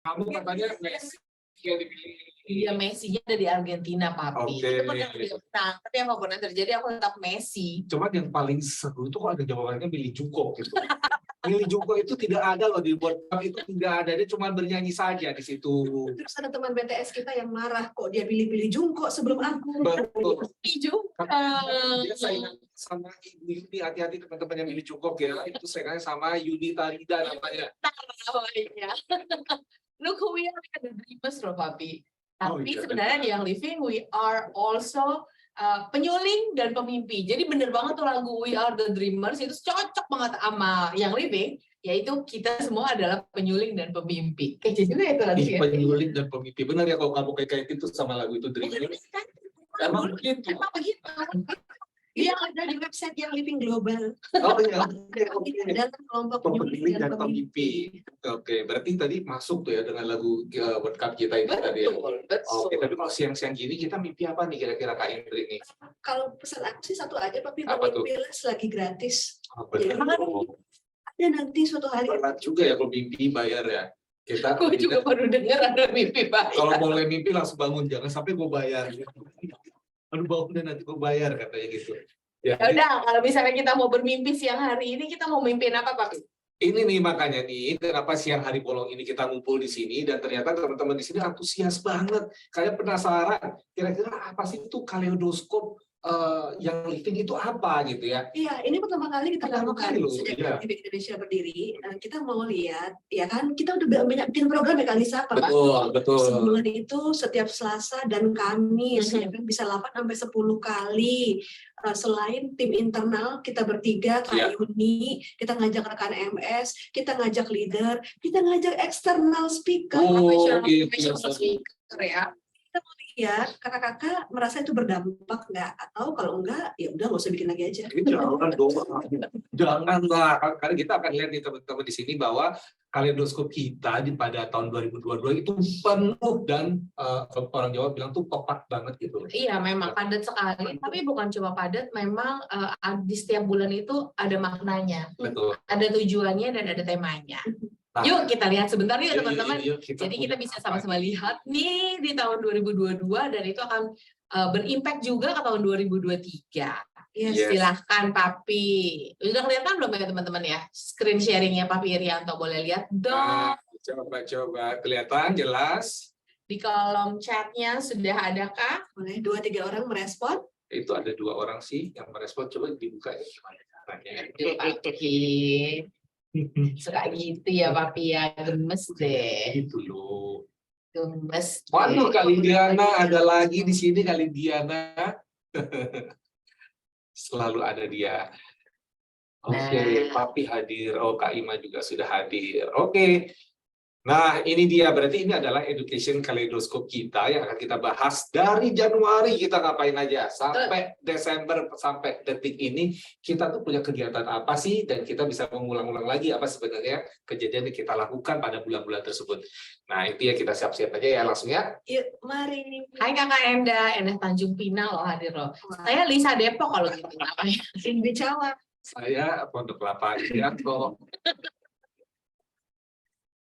Kamu katanya Messi yang dipilih. Iya, Messi-nya ada di Argentina, Papi. Oke. Itu pun yang dia menang. Tapi apapun yang terjadi, aku tetap Messi. Cuma yang paling seru itu kok ada jawabannya Billy Jungkook gitu. Billy Jungkook itu tidak ada loh di World Cup, itu tidak ada, dia cuma bernyanyi saja di situ. Terus ada teman BTS kita yang marah kok dia pilih-pilih Jungkook sebelum aku. Betul. juga. Dia saingan sama Ibu Yudi, hati-hati teman-teman yang Billy Jungkook ya, itu saingannya sama Yudi Tarida namanya. Namanya. Look who we are, the dreamers loh, Papi. Tapi iya, sebenarnya di Yang Living we are also penyuling dan pemimpi. Jadi bener banget tuh lagu We Are the Dreamers itu cocok banget sama Yang Living, yaitu kita semua adalah penyuling dan pemimpi. Kece juga itu lagunya. Penyuling dan pemimpi. Benar ya kalau kamu kayak itu sama lagu itu Dreamers. Emang begitu. Emang begitu. Dia ada di website Yang Living Global. Oh iya. Dalam kelompok Penyuling dan pemimpi. Oke, berarti tadi masuk tuh ya dengan lagu World Cup kita ini tadi ya. Betul. Oke, tapi kalau siang-siang gini kita mimpi apa nih kira-kira Kak Indri nih? Kalau pesan aku sih satu aja, tapi Apa tuh? Pilas lagi gratis. Oh, betul. Ada nanti suatu hari. Berat juga ya kalau mimpi bayar ya. Kita Gue juga baru dengar ada mimpi baik. kalau boleh mimpi langsung bangun, jangan sampai gue bayar. Aduh bangun dan nanti gue bayar katanya gitu. Ya, udah, kalau misalnya kita mau bermimpi siang hari ini, kita mau mimpin apa, Pak? ini nih makanya nih, kenapa siang hari bolong ini kita ngumpul di sini dan ternyata teman-teman di sini antusias banget. Kayak penasaran, kira-kira apa sih itu kaleidoskop yang living itu apa gitu ya? Iya, ini pertama kali kita Pertama lakukan kali loh, sejak iya. TV Indonesia berdiri. Kita mau lihat, ya kan? Kita udah banyak bikin program ya Kak Lisa, Pak. Betul. Sebulan itu setiap Selasa dan Kamis, ya kan? Bisa 8 sampai 10 kali. Selain tim internal, kita bertiga, Kak Yuni, kita ngajak rekan MS, kita ngajak leader, kita ngajak external speaker, professional speaker ya. kita mau lihat kakak-kakak merasa itu berdampak nggak, atau kalau enggak ya udah nggak usah bikin lagi aja. Jangan dong, janganlah. Karena kita akan lihat nih teman-teman di sini bahwa kaleidoskop kita pada tahun 2022 itu penuh dan orang Jawa bilang tuh pepat banget gitu. Iya, memang padat sekali. Tapi bukan cuma padat, memang di setiap bulan itu ada maknanya. Betul. Ada tujuannya dan ada temanya. Nah, yuk kita lihat sebentar yuk teman-teman. Jadi kita bisa sama-sama lihat nih di tahun 2022 dan itu akan berimpact juga ke tahun 2023. Yes. Silahkan Papi. Udah kelihatan belum ya teman-teman ya? Screen sharingnya Papi Irianto, boleh lihat dong. Coba kelihatan jelas. Di kolom chatnya sudah adakah? Boleh 2-3 orang merespon? Itu ada 2 orang sih yang merespon. Coba dibuka ya gimana caranya. Suka gitu ya Papi ya, gemes deh. Gitu loh. Gemes. Waduh, Kak Lidiana ada lagi di sini, Kak Lidiana. Selalu ada dia. Oke, Papi hadir. Oh, Kak Ima juga sudah hadir. Oke. Nah, ini dia. Berarti ini adalah education kaleidoskop kita yang akan kita bahas dari Januari kita ngapain aja sampai Desember, sampai detik ini kita tuh punya kegiatan apa sih, dan kita bisa mengulang-ulang lagi apa sebenarnya kejadian yang kita lakukan pada bulan-bulan tersebut. Nah, itu ya, kita siap-siap aja ya, langsung ya. Yuk, mari. Hai Kakak Endah Tanjung Pinang loh hadir loh. Saya Lisa Depok kalau gitu namanya. Cindy Cawa. Saya Pondok Kelapa Irianto.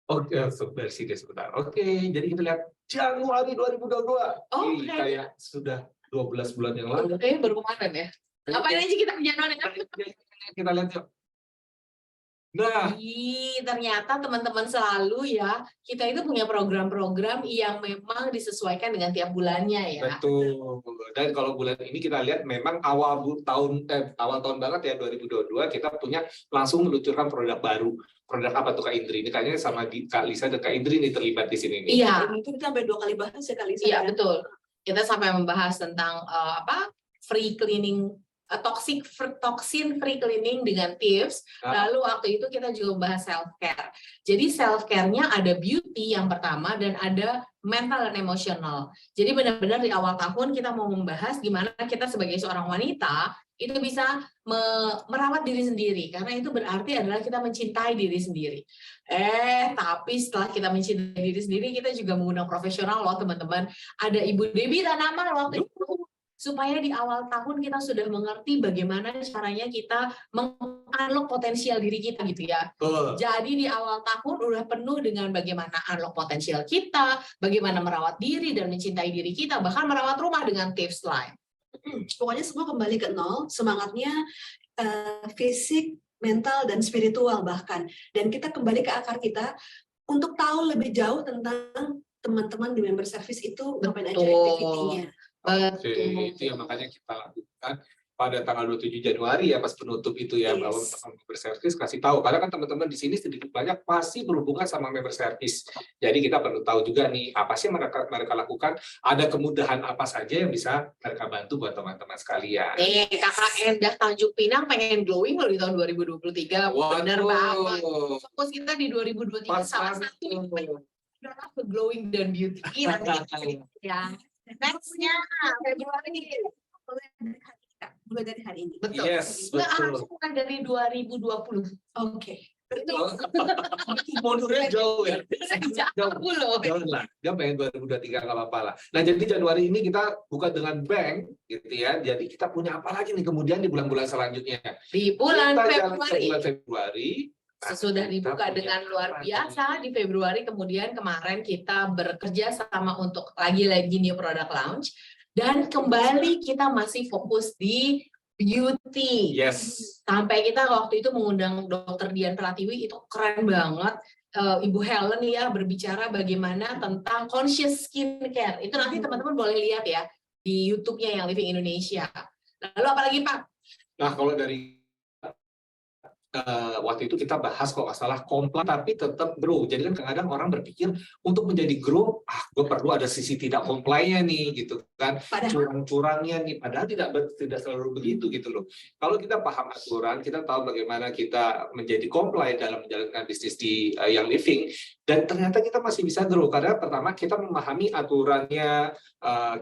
Oke, versi deh sebentar. Oke, jadi kita lihat Januari 2022. Kayak sudah 12 bulan yang lalu. Kayaknya baru kemarin ya. Ngapain aja kita di Januari? Kita lihat yuk. Nah, ternyata teman-teman selalu ya, kita itu punya program-program yang memang disesuaikan dengan tiap bulannya ya. Betul. Dan kalau bulan ini kita lihat memang awal tahun banget ya 2022 kita punya langsung meluncurkan produk baru. Produk apa tuh Kak Indri? Ini kayaknya sama Kak Lisa dan Kak Indri nih terlibat di sini nih. Iya. Itu kita sampai 2 kali bahas ya Kak Lisa. Iya, betul. Kita sampai membahas tentang free cleaning, toxin free cleaning dengan tips. Lalu waktu itu kita juga membahas self care. Jadi self care-nya ada beauty yang pertama dan ada mental dan emosional. Jadi benar-benar di awal tahun kita mau membahas gimana kita sebagai seorang wanita itu bisa merawat diri sendiri, karena itu berarti adalah kita mencintai diri sendiri. Tapi setelah kita mencintai diri sendiri, kita juga mengundang profesional loh teman-teman. Ada Ibu Debbie Tanaman waktu itu supaya di awal tahun kita sudah mengerti bagaimana caranya kita meng-unlock potensial diri kita gitu ya. Jadi di awal tahun udah penuh dengan bagaimana unlock potensial kita, bagaimana merawat diri dan mencintai diri kita, bahkan merawat rumah dengan tips lain. Pokoknya semua kembali ke nol, semangatnya fisik, mental, dan spiritual bahkan. Dan kita kembali ke akar kita untuk tahu lebih jauh tentang teman-teman di member service itu ngapain aja activity-nya. Oke, itu yang makanya kita lakukan pada tanggal 27 Januari ya, pas penutup itu ya, bahwa member service kasih tahu. Karena kan teman-teman di sini sedikit banyak pasti berhubungan sama member service. Jadi kita perlu tahu juga nih, apa sih yang mereka lakukan, ada kemudahan apa saja yang bisa mereka bantu buat teman-teman sekalian. Kakak Endah Tanjung Pinang pengen glowing loh di tahun 2023. Bener banget. Fokus kita di 2023 salah satu adalah ke glowing dan beauty. Ya. Nextnya Februari. Mulai dari hari ini. Betul. Yes, Nggak betul. harus mulai dari 2020. Oke. Mundurnya jauh ya. Jauh loh. Jangan lah, dia pengen 2023 nggak apa-apa lah. Nah, jadi Januari ini kita buka dengan bank, gitu ya. Jadi kita punya apa lagi nih kemudian di bulan-bulan selanjutnya? Di bulan Kita jalan ke Februari. bulan Februari. Sesudah dibuka dengan luar biasa di Februari, kemudian kemarin kita bekerja sama untuk lagi-lagi new product launch, dan kembali kita masih fokus di beauty. Yes. Sampai kita waktu itu mengundang Dr. Dian Pratiwi, itu keren banget. Ibu Helen ya berbicara bagaimana tentang conscious skincare. Itu nanti teman-teman boleh lihat ya di YouTube-nya yang Living Indonesia. Lalu apalagi Pak? Nah, kalau dari waktu itu kita bahas kalau nggak salah comply tapi tetap grow. Jadi kan kadang-kadang orang berpikir untuk menjadi grow, gue perlu ada sisi tidak comply-nya nih, gitu kan, curang-curangnya nih. Padahal tidak selalu begitu gitu loh. Kalau kita paham aturan, kita tahu bagaimana kita menjadi comply dalam menjalankan bisnis di Young Living, dan ternyata kita masih bisa grow karena pertama kita memahami aturannya,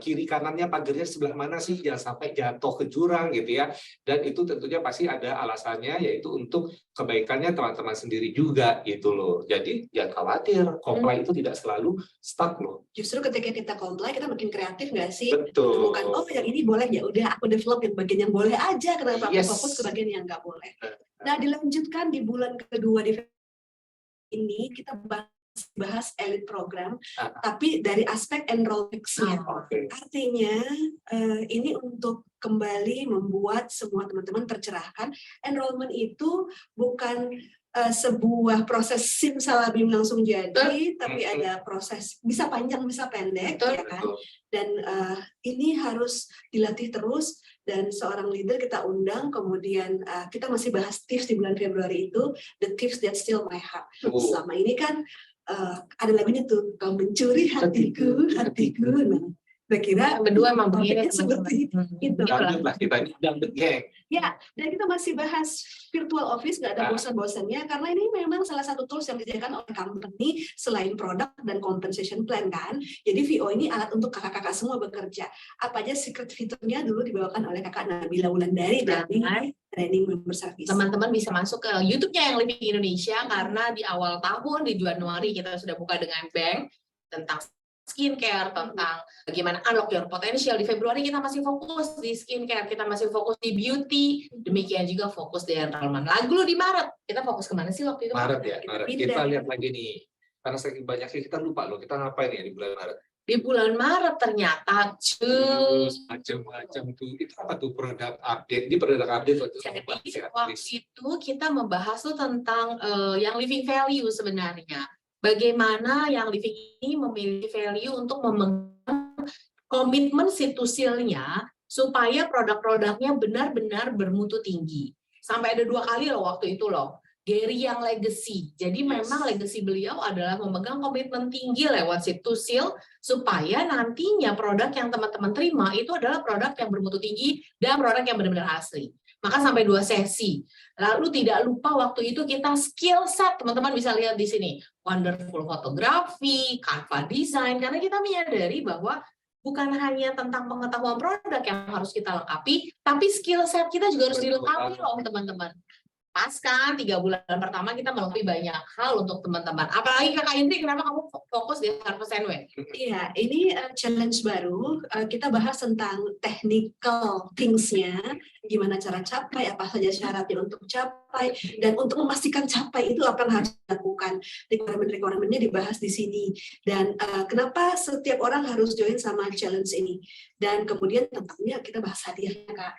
kiri kanannya pagarnya sebelah mana sih, jangan sampai jatuh ke jurang gitu ya. Dan itu tentunya pasti ada alasannya, yaitu untuk kebaikannya teman-teman sendiri juga gitu loh. Jadi jangan khawatir, comply itu tidak selalu stuck loh. Justru ketika kita comply, kita makin kreatif nggak sih? Betul. Bukan, oh yang ini boleh ya, udah aku develop yang bagian yang boleh aja, kenapa aku fokus ke bagian yang nggak boleh. Nah, dilanjutkan di bulan kedua di ini kita bahas elite program, tapi dari aspek enrollment-nya. Artinya ini untuk kembali membuat semua teman-teman tercerahkan. Enrollment itu bukan sebuah proses simsalabim langsung jadi, tapi ada proses bisa panjang bisa pendek, ya kan? Dan ini harus dilatih terus. Dan seorang leader kita undang, kemudian kita masih bahas tips di bulan Februari itu, the tips that steal my heart. Selama ini kan ada lagunya tuh, kau mencuri hatiku. Nah, kira-kira berdua emang begini seperti itu. Lah kita ini dangdut geng. Ya, dan kita masih bahas virtual office, nggak ada bosan-bosannya, karena ini memang salah satu tools yang disediakan oleh company selain produk dan compensation plan kan. Jadi VO ini alat untuk kakak-kakak semua bekerja. Apa aja secret fiturnya dulu dibawakan oleh kakak Nabila Wulandari dari training member service. Teman-teman bisa masuk ke YouTube-nya yang Living Indonesia, karena di awal tahun di Januari kita sudah buka dengan bank tentang skincare, tentang bagaimana unlock your potential. Di Februari kita masih fokus di skincare, kita masih fokus di beauty, demikian juga fokus di enrollment. Lalu di Maret, kita fokus kemana sih waktu itu? Maret ya, Maret. Kita lihat lagi nih, karena saking banyaknya kita lupa loh, kita ngapain ya di bulan Maret? Di bulan Maret ternyata macam-macam tuh. Itu apa tuh produk update? Di produk update waktu itu kita membahas tuh tentang yang living value sebenarnya. Bagaimana yang living ini memiliki value untuk memegang komitmen situsilnya supaya produk-produknya benar-benar bermutu tinggi. Sampai ada 2 kali loh waktu itu loh. Gary yang legacy. Jadi memang legacy beliau adalah memegang komitmen tinggi lewat situsil supaya nantinya produk yang teman-teman terima itu adalah produk yang bermutu tinggi dan produk yang benar-benar asli. Maka sampai 2 sesi. Lalu tidak lupa waktu itu kita skill set, teman-teman bisa lihat di sini. Wonderful photography, Canva design, karena kita menyadari bahwa bukan hanya tentang pengetahuan produk yang harus kita lengkapi, tapi skill set kita juga harus dilengkapi loh teman-teman. Pas kan 3 bulan pertama kita melalui banyak hal untuk teman-teman. Apalagi Kakak Indri, kenapa kamu fokus di Harvest and Win? Iya, ini challenge baru. Kita bahas tentang technical things-nya, gimana cara capai, apa saja syaratnya untuk capai, dan untuk memastikan capai itu apa yang harus dilakukan. Requirement-nya dibahas di sini. Dan kenapa setiap orang harus join sama challenge ini. Dan kemudian tentunya kita bahas hadiahnya, Kak.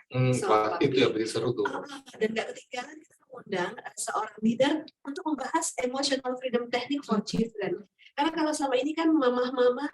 Wah, itu yang lebih seru tuh. Dan gak ketinggalan kita undang seorang leader untuk membahas emotional freedom technique for children. Karena kalau selama ini kan mama-mama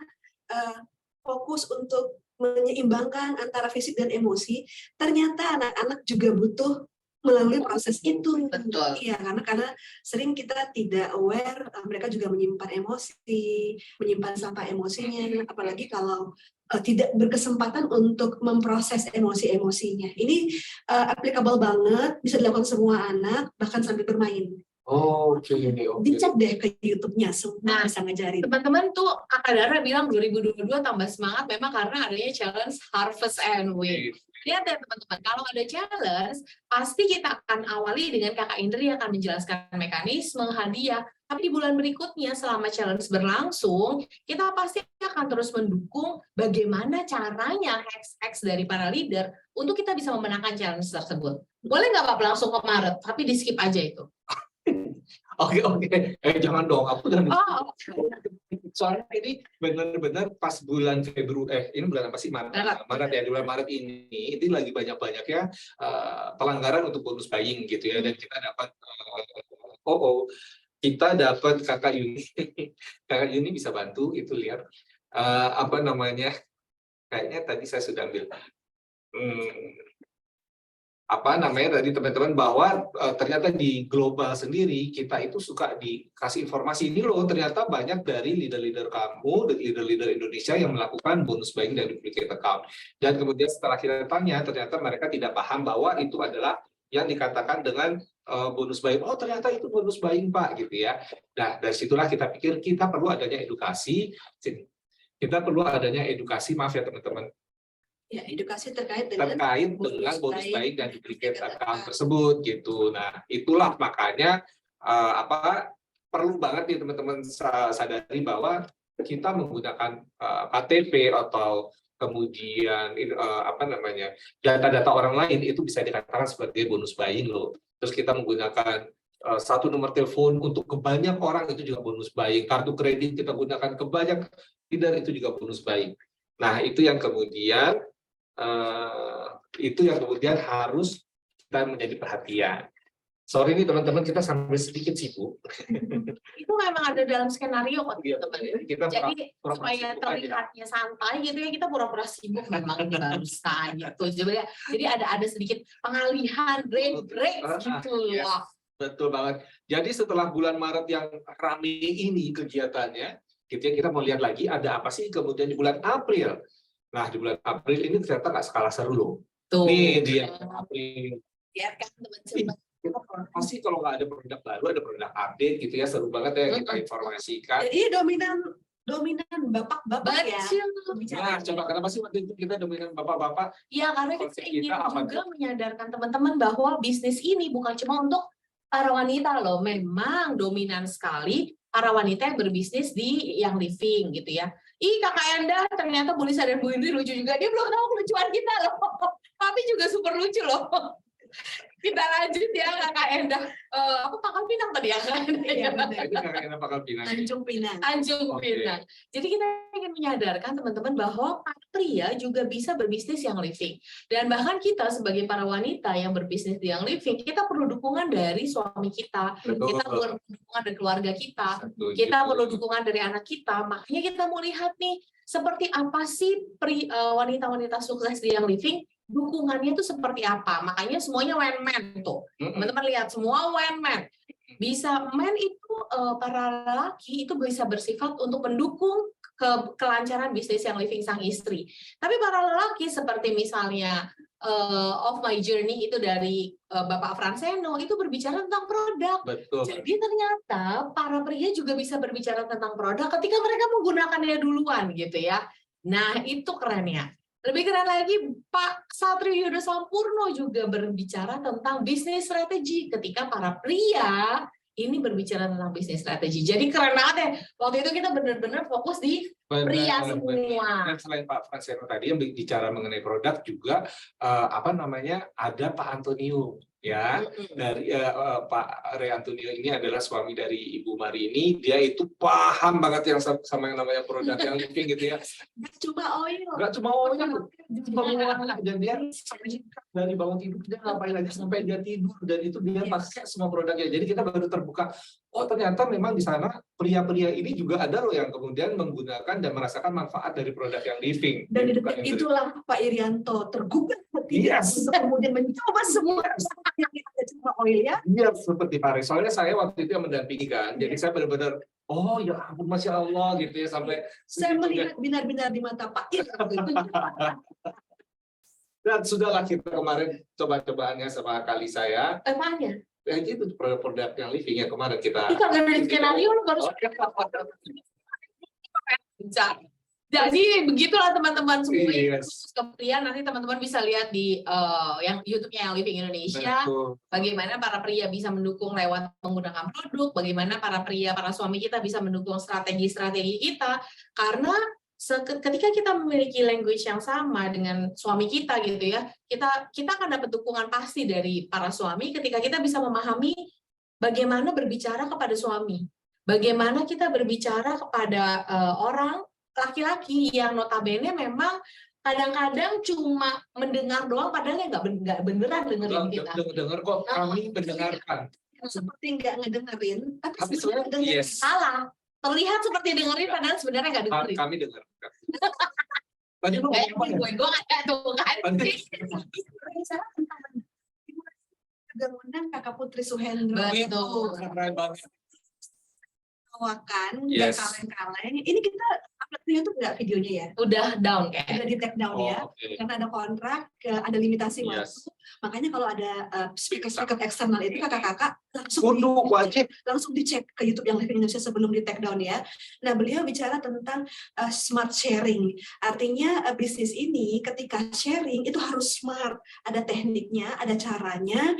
fokus untuk menyeimbangkan antara fisik dan emosi, ternyata anak-anak juga butuh melalui proses itu. Betul. Iya, karena sering kita tidak aware, mereka juga menyimpan emosi, menyimpan sampah emosinya, apalagi kalau tidak berkesempatan untuk memproses emosi-emosinya. Ini applicable banget, bisa dilakukan semua anak, bahkan sambil bermain. Oke. Dicek deh ke YouTube-nya, semua Nah, bisa ngajarin. Teman-teman tuh Kakak Dara bilang 2022 tambah semangat memang karena adanya challenge Harvest and Win. Lihat ya teman-teman, kalau ada challenge, pasti kita akan awali dengan Kakak Indri yang akan menjelaskan mekanisme, hadiah. Tapi di bulan berikutnya selama challenge berlangsung, kita pasti akan terus mendukung bagaimana caranya hacks dari para leader untuk kita bisa memenangkan challenge tersebut. Boleh nggak Pak langsung ke Maret, tapi di skip aja itu. Oke. Jangan dong, aku udah Oh, soalnya ini benar-benar pas bulan Februari, ini bulan apa sih? Maret ya, di bulan Maret ini lagi banyak-banyaknya pelanggaran untuk bonus buying gitu ya, dan kita dapat kita dapat Kakak Yuni. Kakak Yuni bisa bantu itu lihat apa namanya, kayaknya tadi saya sudah ambil apa namanya tadi teman-teman, bahwa ternyata di global sendiri kita itu suka dikasih informasi ini loh, ternyata banyak dari leader-leader kamu, leader-leader Indonesia yang melakukan bonus buying dan duplicate account. Dan kemudian setelah kita tanya, ternyata mereka tidak paham bahwa itu adalah yang dikatakan dengan bonus buying. Oh, ternyata itu bonus buying, Pak, gitu ya. Nah, dari situlah kita pikir kita perlu adanya edukasi. Kita perlu adanya edukasi, maaf ya teman-teman, Ya, edukasi terkait dengan bonus buying dan duplicate account tersebut gitu. Nah, itulah makanya perlu banget nih teman-teman sadari bahwa kita menggunakan KTP atau kemudian data-data orang lain itu bisa dikatakan sebagai bonus buying loh. Terus kita menggunakan satu nomor telepon untuk ke banyak orang itu juga bonus buying. Kartu kredit kita gunakan ke banyak leader itu juga bonus buying. Nah, itu yang kemudian harus kita menjadi perhatian. Sorry nih teman-teman, kita sampai sedikit sibuk. Itu memang ada dalam skenario kok teman-teman. Jadi pura-pura supaya terlihatnya santai gitu ya, kita pura-pura sibuk memang bangsa gitu. Jadi ada sedikit pengalihan, break gitu loh. Betul banget. Jadi setelah bulan Maret yang ramai ini kegiatannya, kita mau lihat lagi ada apa sih kemudian di bulan April. Nah, di bulan April ini ternyata nggak skala seru loh. Tuh. Nih dia April. Ya kan teman-teman. Pasti kalau nggak ada produk baru, ada produk update gitu ya, seru banget ya kita informasikan. Jadi dominan bapak-bapak ya. Nah, coba kenapa sih waktu itu kita dominan bapak-bapak? Ya, karena kita ingin juga menyadarkan teman-teman bahwa bisnis ini bukan cuma untuk para wanita loh. Memang dominan sekali para wanita yang berbisnis di yang living gitu ya. Kakak Enda ternyata Bu Lisa dan Bu Indri lucu juga. Dia belum tahu kelucuan kita loh. Tapi juga super lucu loh. Kita lanjut ya Kakak Enda. Aku Pangkal Pinang tadi ya Kak Enda. Iya, Itu Kakak Enda Pangkal Pinang. Tanjung Pinang. Pinang. Jadi kita ingin menyadarkan teman-teman bahwa para pria juga bisa berbisnis yang living. Dan bahkan kita sebagai para wanita yang berbisnis di yang living, kita perlu dukungan dari suami kita. Betul. Kita perlu dukungan dari keluarga kita. Setuju. Kita perlu dukungan dari anak kita. Makanya kita mau lihat nih, seperti apa sih wanita-wanita sukses di yang living, dukungannya itu seperti apa. Makanya semuanya one man tuh. Teman-teman lihat semua one man. Bisa man itu para lelaki itu bisa bersifat untuk mendukung kelancaran bisnis yang living sang istri. Tapi para lelaki seperti misalnya Of My Journey itu dari Bapak Franseno itu berbicara tentang produk. Betul. Jadi ternyata para pria juga bisa berbicara tentang produk ketika mereka menggunakannya duluan gitu ya. Nah, itu kerennya. Lebih keren lagi, Pak Satrio Yudo Sampurno juga berbicara tentang bisnis strategi ketika para pria ini berbicara tentang bisnis strategi. Jadi keren banget ya. Waktu itu kita benar-benar fokus di pria semua. Dan selain Pak Fransero tadi yang bicara mengenai produk juga ada Pak Antonio ya dari Pak Ray Antonio ini adalah suami dari Ibu Marini. Dia itu paham banget yang sama yang namanya produk yang living gitu ya. Nggak cuma oil. Nggak cuma orangnya, semua dan dia dari bangun tidur dia ngapain aja sampai dia tidur, dan itu dia pakai semua produknya. Jadi kita baru terbuka, oh ternyata memang di sana pria-pria ini juga ada loh yang kemudian menggunakan dan merasakan manfaat dari produk yang living. Dan di detik itulah Pak Irianto tergugah hatinya untuk kemudian mencoba semua yang tidak cuma oil ya. Iya, seperti Pak Ray. Soalnya saya waktu itu yang mendampingi kan, jadi saya benar-benar oh ya ampun, Masya Allah gitu ya, sampai saya melihat binar-binar di mata Pak Irianto. Dan sudahlah kita kemarin coba-cobaannya sama kali saya. Emangnya? Itu produk yang living ya kemarin kita. Itu kan dari skenario lo baru. Jadi begitulah teman-teman semua yang khusus ke pria, nanti teman-teman bisa lihat di yang YouTube-nya yang Living Indonesia. Betul. Bagaimana para pria bisa mendukung lewat menggunakan produk, bagaimana para pria, para suami kita bisa mendukung strategi-strategi kita. Karena ketika kita memiliki language yang sama dengan suami kita gitu ya, kita akan dapat dukungan pasti dari para suami ketika kita bisa memahami bagaimana berbicara kepada suami, bagaimana kita berbicara kepada orang laki-laki yang notabene memang kadang-kadang cuma mendengar doang, padahal nggak beneran dengerin kita. Dengar kok, kami mendengarkan. Seperti nggak ngedengerin, tapi sebenarnya salah. Terlihat seperti dengerin, padahal sebenarnya nggak dengerin. Kami dengar. Tadi lu ngomong apa ya? Gue nggak ada tuh kan. Juga undang Kakak Putri Suhendro. Betul. Keren banget. Kawakan dan kaleng-kaleng. Ini kita upload ke YouTube nggak videonya ya? Udah down kayak. Udah di take down ya. Karena ada kontrak, ada limitasi waktu. Makanya kalau ada speaker eksternal itu kakak-kakak langsung dicek ke YouTube yang Living Indonesia sebelum di take down ya. Nah, beliau bicara tentang smart sharing. Artinya bisnis ini ketika sharing itu harus smart. Ada tekniknya, ada caranya.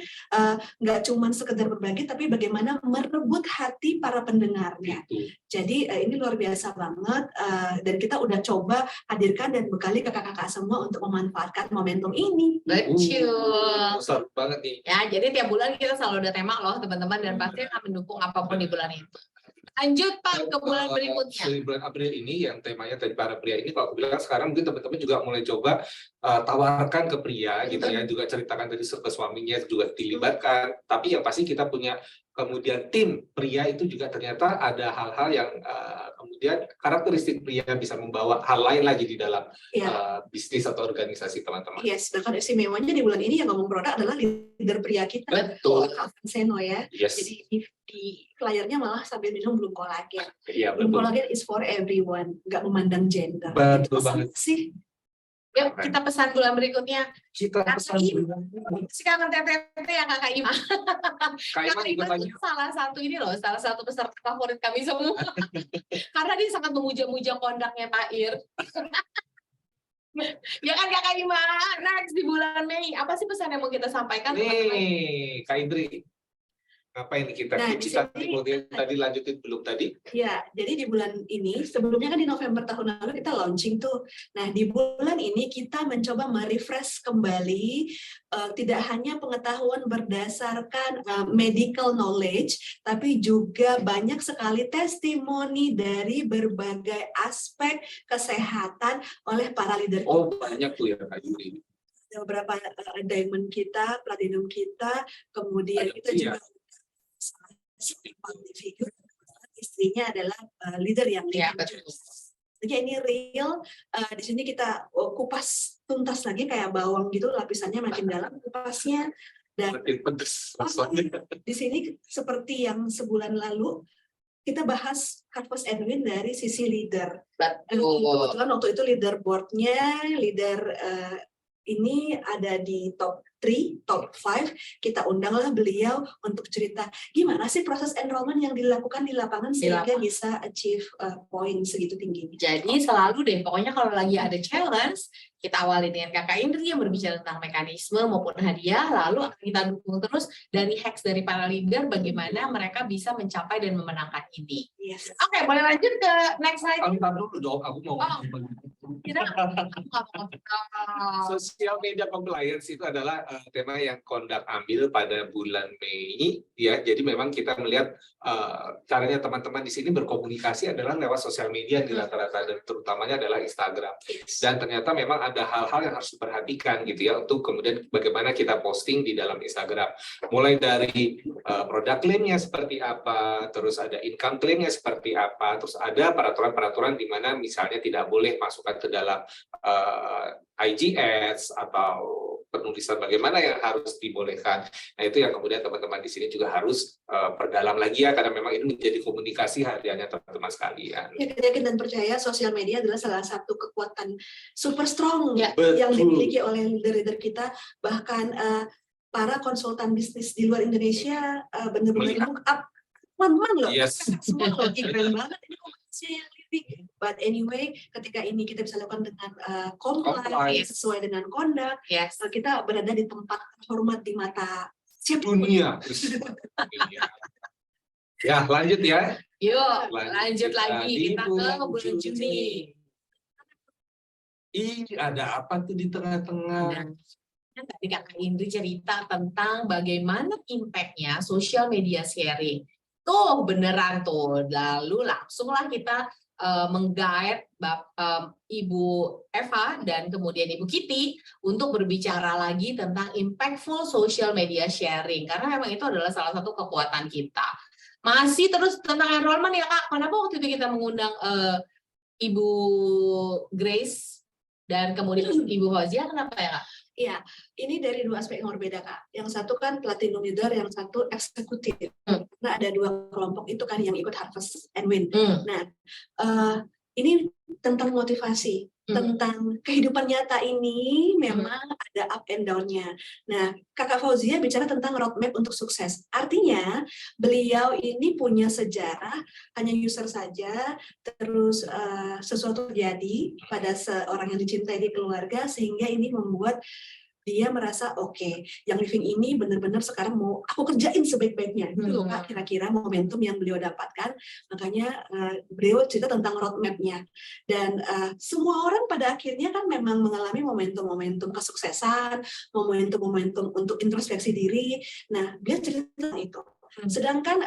Nggak cuma sekedar berbagi, tapi bagaimana merebut hati para pendengarnya. Jadi ini luar biasa banget. Dan kita udah coba hadirkan dan bekali kakak-kakak semua untuk memanfaatkan momentum ini. Betul. Besar banget nih. Ya, jadi tiap bulan kita selalu ada tema loh teman-teman, dan pasti akan mendukung apapun di bulan itu. Lanjut Pak ke bulan berikutnya. Di bulan April ini yang temanya tadi para pria ini, kalau aku bilang sekarang mungkin teman-teman juga mulai coba tawarkan ke pria gitu ya, juga ceritakan tadi ke suaminya juga dilibatkan. Tapi yang pasti kita punya kemudian tim pria itu juga ternyata ada hal-hal yang kemudian karakteristik pria bisa membawa hal lain lagi di dalam bisnis atau organisasi teman-teman. Yes, dan istimewanya di bulan ini yang ngomong produk adalah leader pria kita. Betul. Seno ya. Yes. Jadi di layarnya malah sambil minum belum kolagen. Iya, belum betul. kolagen is for everyone, nggak memandang gender. Betul banget sih. Yuk kita pesan bulan berikutnya. Kita pesan Sekarang TTT yang Kakak Ima. Kakak Ima itu salah satu peserta favorit kami semua. Karena dia sangat memuja-muja kondaknya Pak Ir. Ya kan Kakak Ima, next di bulan Mei, apa sih pesan yang mau kita sampaikan? Nih, Kak Indri. Ngapain kita? Nah, kita tadi lanjutin belum tadi? Ya, jadi di bulan ini, sebelumnya kan di November tahun lalu kita launching tuh. Nah, di bulan ini kita mencoba merefresh kembali tidak hanya pengetahuan berdasarkan medical knowledge, tapi juga banyak sekali testimoni dari berbagai aspek kesehatan oleh para leader. Oh, banyak tuh ya Kak Yuri. Beberapa diamond kita, platinum kita, kemudian kita juga public figure, istrinya adalah leader yang jadi ini real. Di sini kita kupas tuntas lagi kayak bawang gitu, lapisannya makin dalam kupasnya, dan di sini seperti yang sebulan lalu kita bahas Harvest Edwin dari sisi leader. Kebetulan waktu itu leader boardnya, leader ini ada di top 3, top 5, kita undanglah beliau untuk cerita gimana sih proses enrollment yang dilakukan di lapangan sehingga bisa achieve poin segitu tingginya. Jadi selalu deh, pokoknya kalau lagi ada challenge, kita awali dengan Kakak Indri yang berbicara tentang mekanisme maupun hadiah, lalu akan kita dukung terus dari hacks dari para leader bagaimana mereka bisa mencapai dan memenangkan ini. Yes. Oke, boleh lanjut ke next slide. Bentar dulu dong, aku mau Social media compliance itu adalah tema yang Kondak ambil pada bulan Mei, ya. Jadi memang kita melihat caranya teman-teman di sini berkomunikasi adalah lewat sosial media di rata-rata, dan terutamanya adalah Instagram. Dan ternyata memang ada hal-hal yang harus diperhatikan gitu ya, untuk kemudian bagaimana kita posting di dalam Instagram. Mulai dari produk claim-nya seperti apa, terus ada income claim-nya seperti apa, terus ada peraturan-peraturan di mana misalnya tidak boleh masukkan ke dalam IG Ads atau penulisan bagaimana yang harus dibolehkan. Nah, itu yang kemudian teman-teman di sini juga harus perdalam lagi ya, karena memang ini menjadi komunikasi hariannya teman-teman sekalian. Yakin dan percaya sosial media adalah salah satu kekuatan super strong Ya, yang dimiliki oleh leader-leader kita, bahkan para konsultan bisnis di luar Indonesia benar-benar look up teman-teman loh. Yes. Semua loh, keren banget ini komunikasinya yang lebih. But anyway, ketika ini kita bisa lakukan dengan compliance sesuai dengan kondak, yes. kita berada di tempat terhormat di mata siapa Dunia. Ya, lanjut ya. Yuk, lanjut lagi kita ke bulan Juni. Ih, ada apa tuh di tengah-tengah? Tadi Kakak Indri cerita tentang bagaimana impact-nya social media sharing. Tuh beneran tuh. Lalu langsunglah kita meng-guide Ibu Eva dan kemudian Ibu Kitty untuk berbicara lagi tentang impactful social media sharing. Karena memang itu adalah salah satu kekuatan kita. Masih terus tentang enrollment ya Kak. Kenapa waktu itu kita mengundang Ibu Grace dan kemudian Ibu Fauzia, kenapa ya Kak? Iya, ini dari dua aspek yang berbeda Kak. Yang satu kan platinum leader, yang satu eksekutif. Nah, ada dua kelompok itu kan yang ikut Harvest and Win. Nah, ini tentang motivasi, tentang kehidupan nyata ini memang ada up and down-nya. Nah, Kakak Fauzia bicara tentang roadmap untuk sukses. Artinya, beliau ini punya sejarah, hanya user saja, terus sesuatu terjadi pada seorang yang dicintai di keluarga, sehingga ini membuat dia merasa oke, yang living ini benar-benar sekarang mau aku kerjain sebaik-baiknya. Itu Kak, kira-kira momentum yang beliau dapatkan. Makanya beliau cerita tentang roadmap-nya. Dan semua orang pada akhirnya kan memang mengalami momentum-momentum kesuksesan, momentum-momentum untuk introspeksi diri. Nah, dia cerita tentang itu. Sedangkan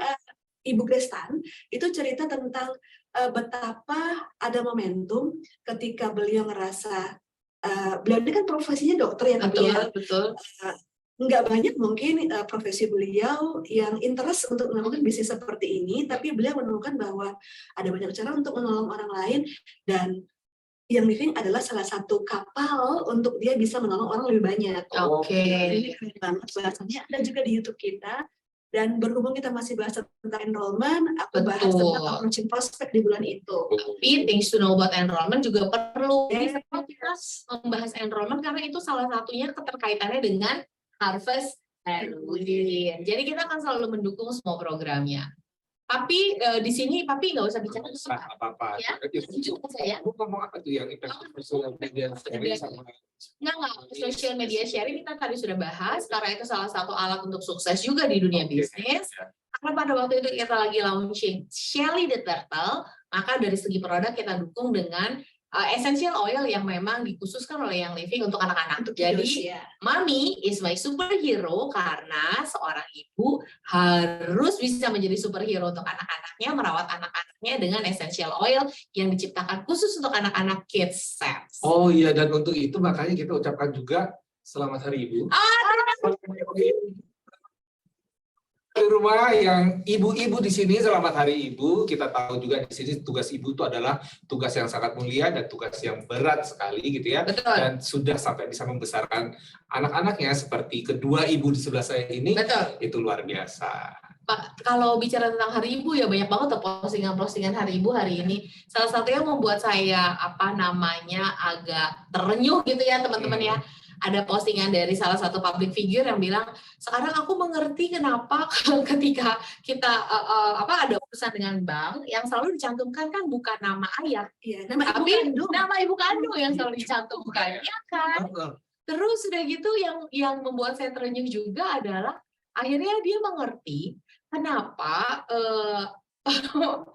Ibu Grestan itu cerita tentang betapa ada momentum ketika beliau ngerasa beliau ini kan profesinya dokter ya, betul. Nggak banyak mungkin profesi beliau yang interest untuk melakukan bisnis seperti ini, tapi beliau menemukan bahwa ada banyak cara untuk menolong orang lain, dan yang living adalah salah satu kapal untuk dia bisa menolong orang lebih banyak. Oke. Ini keren banget bahasannya, ada juga di YouTube kita. Dan berhubung kita masih bahas tentang enrollment, aku bahas tentang approaching prospect di bulan itu. Tapi things to know about enrollment juga perlu. Jadi kita membahas enrollment karena itu salah satunya keterkaitannya dengan Harvest and Win. Jadi kita akan selalu mendukung semua programnya. Tapi di sini Papi nggak usah bicara apa-apa. Ya, cukup saya. Aku ngomong apa tuh yang social media sharing sama social media sharing kita tadi sudah bahas karena itu salah satu alat untuk sukses juga di dunia bisnis. Karena pada waktu itu kita lagi launching Shelly the Turtle, maka dari segi produk kita dukung dengan essential oil yang memang dikhususkan oleh yang living untuk anak-anak. Jadi, Mami is my superhero karena seorang ibu harus bisa menjadi superhero untuk anak-anaknya, merawat anak-anaknya dengan essential oil yang diciptakan khusus untuk anak-anak kids sets. Oh iya, dan untuk itu makanya kita ucapkan juga Selamat Hari Ibu. Di rumah yang ibu-ibu di sini, selamat Hari Ibu. Kita tahu juga di sini tugas ibu itu adalah tugas yang sangat mulia dan tugas yang berat sekali gitu ya. Betul. Dan sudah sampai bisa membesarkan anak-anaknya seperti kedua ibu di sebelah saya ini. Betul. Itu luar biasa. Pak, kalau bicara tentang Hari Ibu ya banyak banget tuh postingan-postingan Hari Ibu hari ini. Salah satunya membuat saya agak terenyuh gitu ya teman-teman ya. ada postingan dari salah satu public figure yang bilang, sekarang aku mengerti kenapa ketika kita ada urusan dengan bank yang selalu dicantumkan kan bukan nama ayah, Iya, nama ibu tapi kandung. nama ibu kandung yang selalu dicantumkan, ya kan? Terus udah gitu yang membuat saya terenyuh juga adalah akhirnya dia mengerti kenapa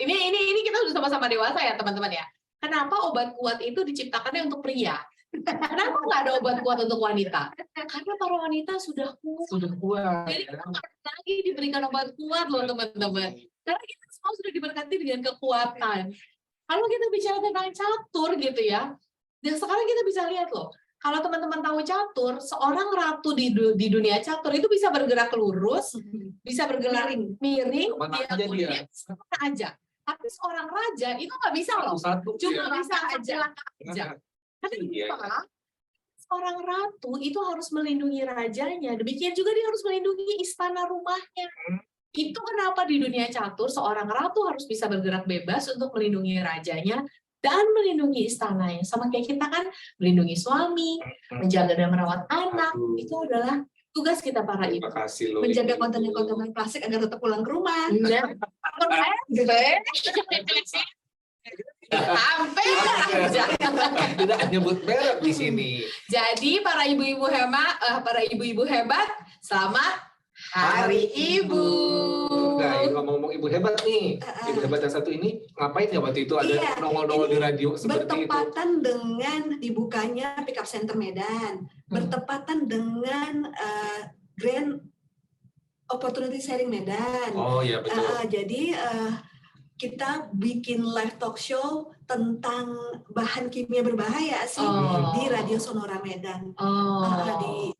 ini kita sudah sama-sama dewasa ya teman-teman ya. Kenapa obat kuat itu diciptakannya untuk pria? Kenapa nggak ada obat kuat untuk wanita? Karena para wanita sudah kuat. Sudah kuat. Jadi kita nggak perlu lagi diberikan obat kuat loh teman-teman. Karena kita semua sudah diberkati dengan kekuatan. Kalau kita bicara tentang catur gitu ya, dan sekarang kita bisa lihat loh. Kalau teman-teman tahu catur, seorang ratu di dunia catur itu bisa bergerak lurus, bisa bergerak miring, Dia. Mana aja. Tapi seorang raja itu nggak bisa loh. Cuma bisa aja. Kenapa? Seorang ratu itu harus melindungi rajanya. Demikian juga dia harus melindungi istana rumahnya. Itu kenapa di dunia catur seorang ratu harus bisa bergerak bebas untuk melindungi rajanya dan melindungi istananya. Sama kayak kita kan melindungi suami, menjaga dan merawat anak. Itu adalah tugas kita para ibu. Terima kasih loh. Menjaga kontainer plastik agar tetap pulang ke rumah. Sampai aja. Tidak nyebut merek di sini. Jadi para ibu-ibu hebat, selamat Hari Ibu. Nah, ngomong-ngomong ibu hebat nih, ibu hebat yang satu ini ngapain ya waktu itu ada nongol-nongol di radio seperti itu? Bertepatan dengan dibukanya Pickup Center Medan, bertepatan dengan Grand Opportunity Sharing Medan. Oh iya betul. Jadi kita bikin live talk show tentang bahan kimia berbahaya sih di Radio Sonora Medan. Jadi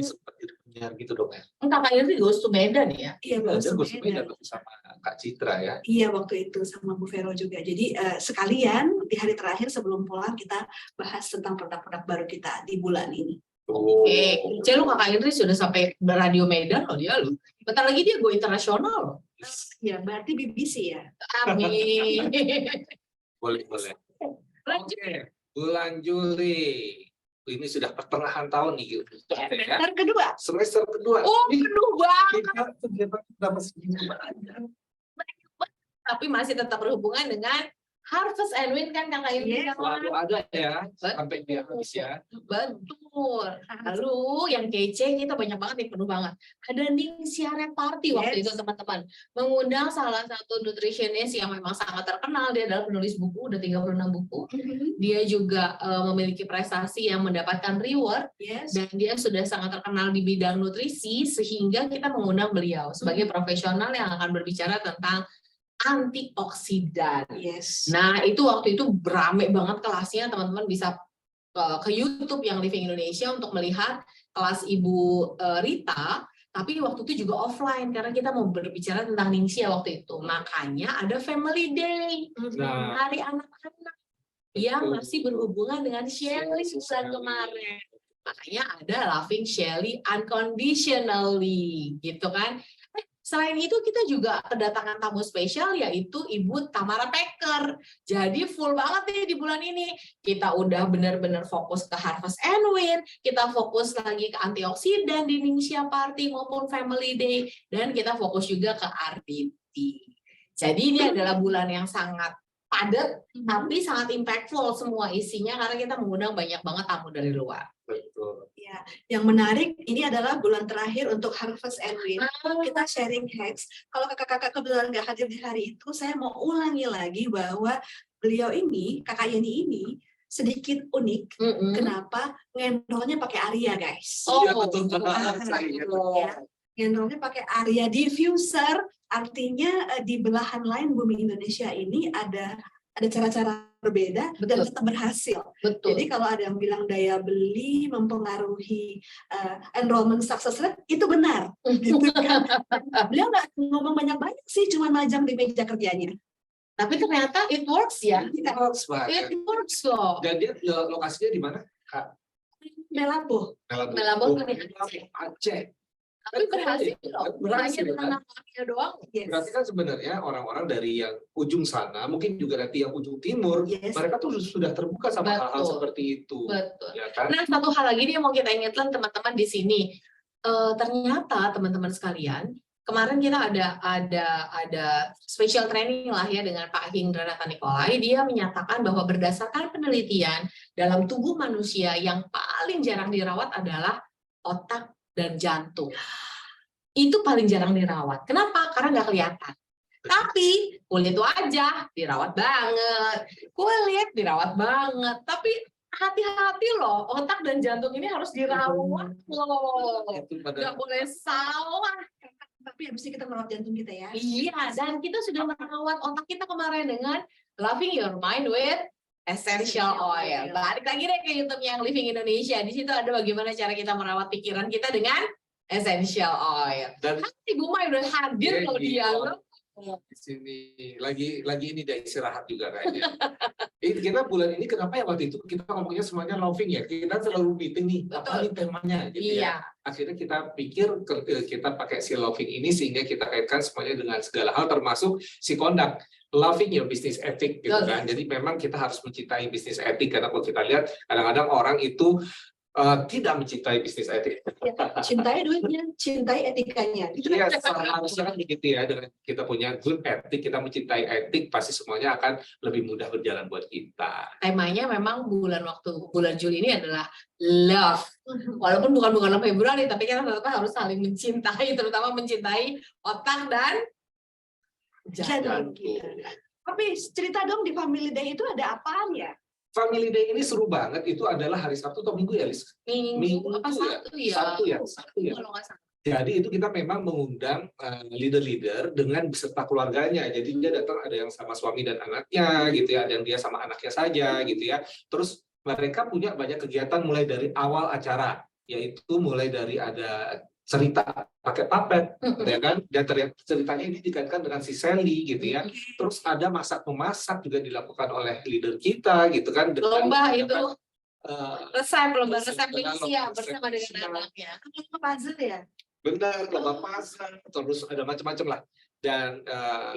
seperti penyiar gitu dong ya. Kakak Irti goes to Medan ya? Iya, Belajar Medan. gue sepeda sama Kak Citra ya. Iya, waktu itu sama Bu Vero juga. Jadi sekalian di hari terakhir sebelum pulang kita bahas tentang produk-produk baru kita di bulan ini. Lu Kakak Irti sudah sampai Radio Medan loh dia loh. Bentar lagi dia go internasional loh. Ya, berarti BBC ya. Amin. Boleh. Oke, bulan Juli. Ini sudah pertengahan tahun nih. Semester kedua. Semester kedua. Oh, penuh banget. Kita ternyata dapat segini banyak. Tapi masih tetap berhubungan dengan Harvest and Win kan Kakak Irti. Selalu ada ya, sampai dia habis ya. Betul. Lalu yang kece kita banyak banget nih, penuh banget. Ada Ningxia Party waktu itu teman-teman. Mengundang salah satu nutritionist yang memang sangat terkenal. Dia adalah penulis buku, udah 36 buku. Dia juga memiliki prestasi yang mendapatkan reward. Dan dia sudah sangat terkenal di bidang nutrisi, sehingga kita mengundang beliau sebagai profesional yang akan berbicara tentang antioksidan. Nah, itu waktu itu berame banget kelasnya, teman-teman bisa ke YouTube yang Living Indonesia untuk melihat kelas Ibu Rita, tapi waktu itu juga offline karena kita mau berbicara tentang Ningxia waktu itu. Makanya ada Family Day, Hari Anak-anak yang masih berhubungan dengan Shelly bulan kemarin. Makanya ada Loving Shelly Unconditionally, gitu kan. Selain itu kita juga kedatangan tamu spesial yaitu Ibu Tamara Pecker. Jadi full banget nih di bulan ini. Kita udah benar-benar fokus ke Harvest and Win, kita fokus lagi ke antioksidan di Ningxia Party maupun Family Day, dan kita fokus juga ke RDT. Jadi ini adalah bulan yang sangat padat, tapi sangat impactful semua isinya karena kita mengundang banyak banget tamu dari luar. Betul. Ya, yang menarik ini adalah bulan terakhir untuk Harvest and Win. Kita sharing hacks. Kalau kakak-kakak kebetulan nggak hadir di hari itu, saya mau ulangi lagi bahwa beliau ini, Kakak Yeni ini, sedikit unik. Kenapa ngendolnya pakai Aria, guys? Iya betul. Ngendolnya pakai Aria diffuser. Artinya di belahan lain bumi Indonesia ini ada cara-cara berbeda dan tetap berhasil. Jadi kalau ada yang bilang daya beli mempengaruhi enrollment success rate, itu benar. Gitu kan? Beliau nggak ngomong banyak-banyak sih, cuma majang di meja kerjanya. Tapi ternyata it works ya. It works loh. Dan dia lokasinya di mana, Kak? Melabuh. Melabuh kan di Aceh. Tapi berhasil loh. Berhasil, Hanya kan? dengan namanya doang. Yes. Berarti kan sebenarnya orang-orang dari yang ujung sana, mungkin juga nanti yang ujung timur, Yes. mereka tuh sudah terbuka sama hal-hal Betul. seperti itu. Betul. Ya kan? Nah, satu hal lagi nih yang mau kita ingatkan teman-teman di sini. Ternyata teman-teman sekalian, kemarin kita ada special training lah ya dengan Pak Hindranata Nikolai. Dia menyatakan bahwa berdasarkan penelitian dalam tubuh manusia yang paling jarang dirawat adalah otak dan jantung. Itu paling jarang dirawat. Kenapa? Karena nggak kelihatan. Tapi kulit wajah dirawat banget, kulit dirawat banget. Tapi hati-hati loh, otak dan jantung ini harus dirawat loh. Itu Nggak pada boleh salah. Tapi habis ini kita merawat jantung kita ya. Iya, dan kita sudah merawat otak kita kemarin dengan Loving Your Mind with Essential Oil. Balik lagi deh ke YouTube yang Living Indonesia. Di situ ada bagaimana cara kita merawat pikiran kita dengan Essential Oil. dan Ibu Mai udah hadir loh dia. Loh. di sini lagi ini dia istirahat juga kayaknya. Kita bulan ini kenapa ya waktu itu kita ngomongnya semuanya loving ya, kita selalu meeting nih apa nih temanya gitu ya. Iya, Akhirnya kita pikir kita pakai si loving ini sehingga kita kaitkan semuanya dengan segala hal termasuk si conduct. Loving your business ethic gitu Betul. kan. Jadi memang kita harus mencintai bisnis etik karena kalau kita lihat kadang-kadang orang itu tidak mencintai bisnis etik. Cintai duitnya, cintai etikanya. Itu Iya, kan seharusnya kan begitu ya. Dengan kita punya good etik, kita mencintai etik, pasti semuanya akan lebih mudah berjalan buat kita. temanya memang bulan Juli ini adalah love. Walaupun bukan bulan Februari, tapi kita tetap harus saling mencintai, terutama mencintai otak dan jantung kita. Tapi cerita dong di Family Day itu ada apaan ya? Family Day ini seru banget. Itu adalah hari Sabtu atau Minggu ya, Lis? Minggu apa Sabtu ya? Sabtu ya. Kalau nggak salah. Jadi itu kita memang mengundang leader-leader dengan beserta keluarganya. Jadi dia datang ada yang sama suami dan anaknya gitu ya, ada yang dia sama anaknya saja gitu ya. Terus mereka punya banyak kegiatan mulai dari awal acara, yaitu mulai dari ada cerita pakai puppet, ya kan? Dan ceritanya ini dikaitkan dengan si Sally gitu ya. Terus ada masak-memasak juga dilakukan oleh leader kita gitu kan. Lomba itu lomba resep resep dengan Indonesia lomba resep bersama dengan Indonesia. anaknya. Apa puzzle ya? Benar, lomba masak, terus ada macam-macam lah. Dan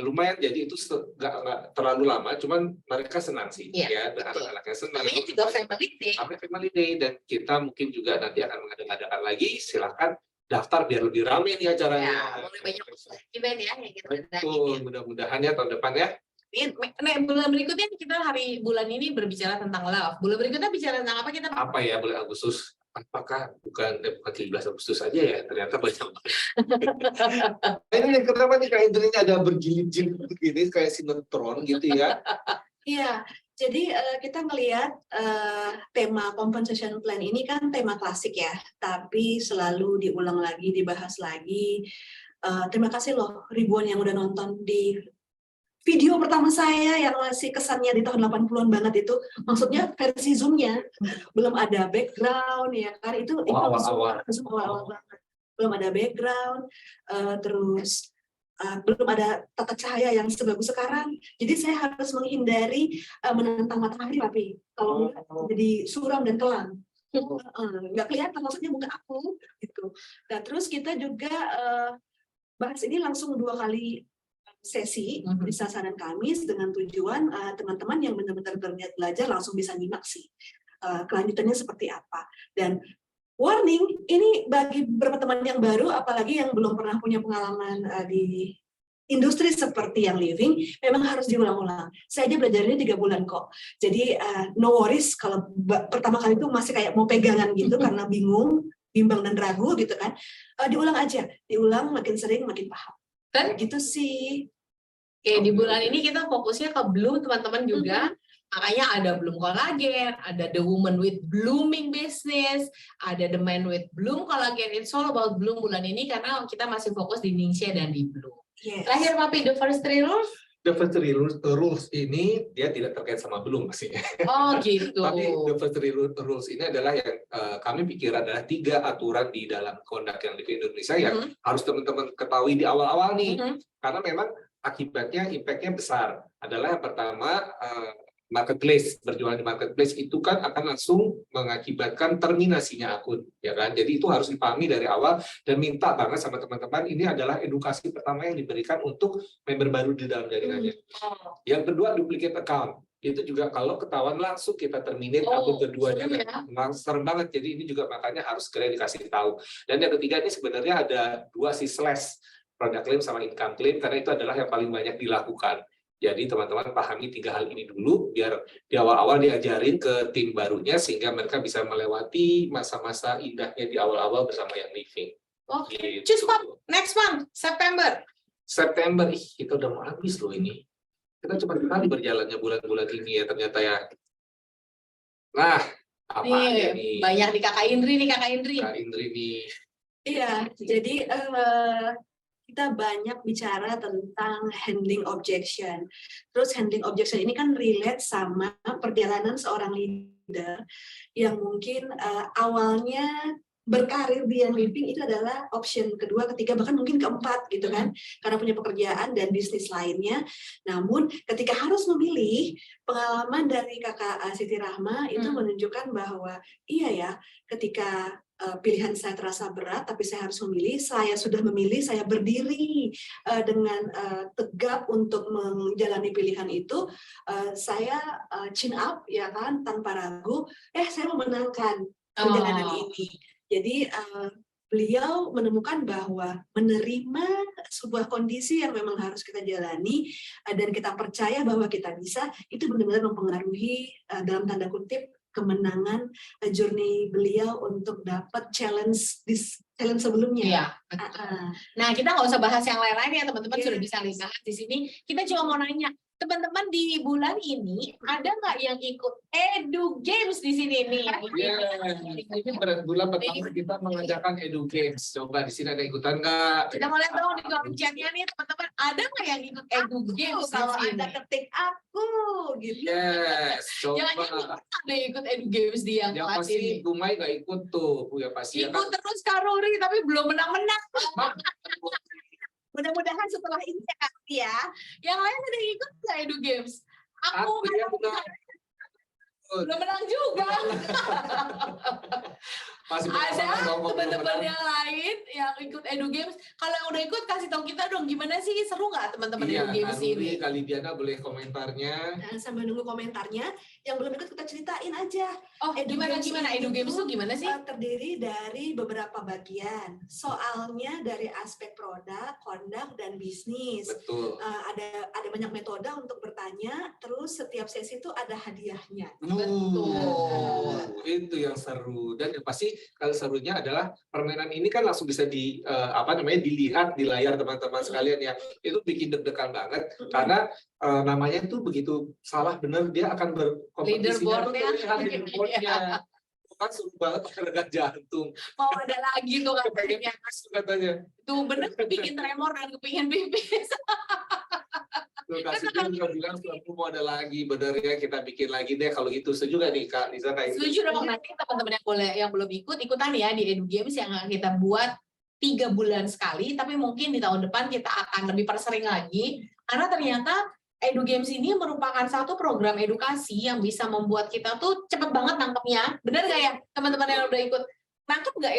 lumayan, jadi itu nggak terlalu lama, cuman mereka senang sih, Iya, ya, dan betul. anak-anaknya senang. Namanya juga Family Day. Family Day, dan kita mungkin juga nanti akan mengadakan lagi. Silakan daftar biar lebih ramai nih acaranya. Ya, mulai banyak event ya yang kita Betul, mudah-mudahan ya tahun depan ya. bulan berikutnya kita bulan ini berbicara tentang love. Bulan berikutnya bicara tentang apa kita? Apa ya bulan Agustus? Apakah bukan 17 Agustus saja ya? Ternyata banyak. Ini kenapa nih kayak ini ada berjilid-jilid begini kayak sinetron gitu ya? Iya, jadi kita melihat tema compensation plan ini kan tema klasik ya, tapi selalu diulang lagi, dibahas lagi. Terima kasih loh ribuan yang udah nonton di video pertama saya yang masih kesannya di tahun 80-an banget itu, maksudnya versi Zoom-nya. Belum ada background ya kan, itu awal-awal banget. Belum ada background, terus belum ada tata cahaya yang sebagus sekarang. Jadi saya harus menghindari menentang matahari, tapi kalau enggak jadi suram dan kelam. Nggak kelihatan maksudnya muka aku gitu. Nah, terus kita juga bahas ini langsung 2 kali sesi di Selasa dan Kamis dengan tujuan teman-teman yang benar-benar berniat belajar langsung bisa nyimak sih kelanjutannya seperti apa. Dan warning, ini bagi beberapa teman yang baru, apalagi yang belum pernah punya pengalaman di industri seperti yang living, memang harus diulang-ulang. Saya aja belajarnya 3 bulan kok. Jadi no worries kalau pertama kali itu masih kayak mau pegangan gitu karena bingung, bimbang dan ragu gitu kan. Diulang aja, diulang makin sering makin paham. Dan gitu sih. Oke, di bulan ini kita fokusnya ke Bloom teman-teman juga. Makanya ada Bloom Collagen, ada The Woman with Blooming Business, ada The Man with Bloom Collagen. It's all about Bloom bulan ini karena kita masih fokus di Ningxia dan di Bloom. Yes. Terakhir Papi, the first 3 rules? The first 3 rules ini dia tidak terkait sama Bloom pastinya. Oh gitu. Tapi the first 3 rules ini adalah yang kami pikir adalah 3 aturan di dalam conduct yang di Indonesia yang harus teman-teman ketahui di awal-awal nih. Karena memang akibatnya, impact-nya besar. Adalah yang pertama, marketplace, berjualan di marketplace itu kan akan langsung mengakibatkan terminasinya akun, ya kan? Jadi itu harus dipahami dari awal dan minta banget sama teman-teman, ini adalah edukasi pertama yang diberikan untuk member baru di dalam jaringannya. Yang kedua, duplicate account. Itu juga kalau ketahuan langsung kita terminate akun keduanya, serem banget. Jadi ini juga makanya harus segera dikasih tahu. Dan yang ketiga ini sebenarnya ada dua sih, slash product claim sama income claim, karena itu adalah yang paling banyak dilakukan. Jadi teman-teman pahami 3 hal ini dulu, biar di awal-awal diajarin ke tim barunya, sehingga mereka bisa melewati masa-masa indahnya di awal-awal bersama yang living. Oke, Gitu. choose month, next month, September. September, kita udah mau habis loh ini. Kita cepat sekali berjalannya bulan-bulan ini ya ternyata ya. Nah, apa aja nih? Banyak di Kakak Indri nih, Kakak Indri. Kak Indri nih. Iya, jadi kita banyak bicara tentang handling objection. Terus handling objection ini kan relate sama perjalanan seorang leader yang mungkin awalnya berkarir di yang living itu adalah option kedua, ketiga, bahkan mungkin keempat gitu kan, karena punya pekerjaan dan bisnis lainnya. Namun ketika harus memilih, pengalaman dari Kakak Siti Rahma itu menunjukkan bahwa iya ya, ketika pilihan saya terasa berat, tapi saya harus memilih. Saya sudah memilih, saya berdiri dengan tegap untuk menjalani pilihan itu. Saya chin up, ya kan, tanpa ragu. Saya memenangkan perjalanan ini. Jadi beliau menemukan bahwa menerima sebuah kondisi yang memang harus kita jalani dan kita percaya bahwa kita bisa, itu benar-benar mempengaruhi dalam tanda kutip kemenangan journey beliau untuk dapat challenge sebelumnya. Iya. Nah, kita nggak usah bahas yang lain-lain ya, teman-teman sudah bisa lihat di sini. Kita cuma mau nanya, teman-teman di bulan ini ada nggak yang ikut Edu Games di sini nih? Ini bulan pertama kita mengajarkan Edu Games. Coba di sini ada ikutan nggak? Kita mau lihat dong di kolom chatnya nih, teman-teman, ada nggak yang ikut Edu Games? Kalau Anda ketik aku gitu. Yes, coba. Jangan ada yang ikut Edu Games di yang kelas pasti ini. Gumai nggak ikut tuh, ya pasti. Ikut terus Karori tapi belum menang-menang. Mudah-mudahan setelah ini ya, yang lain ada yang ikut nggak Edu Games? Aku belum menang juga. Ada teman-teman yang lain yang ikut Edu Games. Kalau yang udah ikut kasih tahu kita dong, gimana sih, seru nggak teman-teman Edu Games ini? Kali Diana boleh komentarnya. Sambil nunggu komentarnya, yang belum ikut kita ceritain aja. Oh, gimana Edu Games itu gimana sih? Terdiri dari beberapa bagian. Soalnya dari aspek produk, conduct, dan bisnis. Betul. Ada banyak metode untuk bertanya. Terus setiap sesi itu ada hadiahnya. Betul. Itu yang seru, dan yang pasti kalau serunya adalah permainan ini kan langsung bisa dilihat di layar teman-teman sekalian ya. Itu bikin deg-degan banget karena namanya itu begitu salah benar dia akan berkompetisinya leaderboardnya. Kan seru banget pakai regat jantung. Mau ada lagi tuh katanya. Tuh bener bikin tremor dan kepingin pipis. Tuh kasih juga bilang aku mau ada lagi, bener ya, kita bikin lagi deh kalau gitu. Setuju gak nih Kak Liza? Setuju dong, nanti teman-teman yang belum ikut ikutan ya di Edu Games yang kita buat 3 bulan sekali, tapi mungkin di tahun depan kita akan lebih persering lagi karena ternyata Edu Games ini merupakan satu program edukasi yang bisa membuat kita tuh cepet banget nangkepnya. Bener gak ya teman-teman yang udah ikut? Nangkep nggak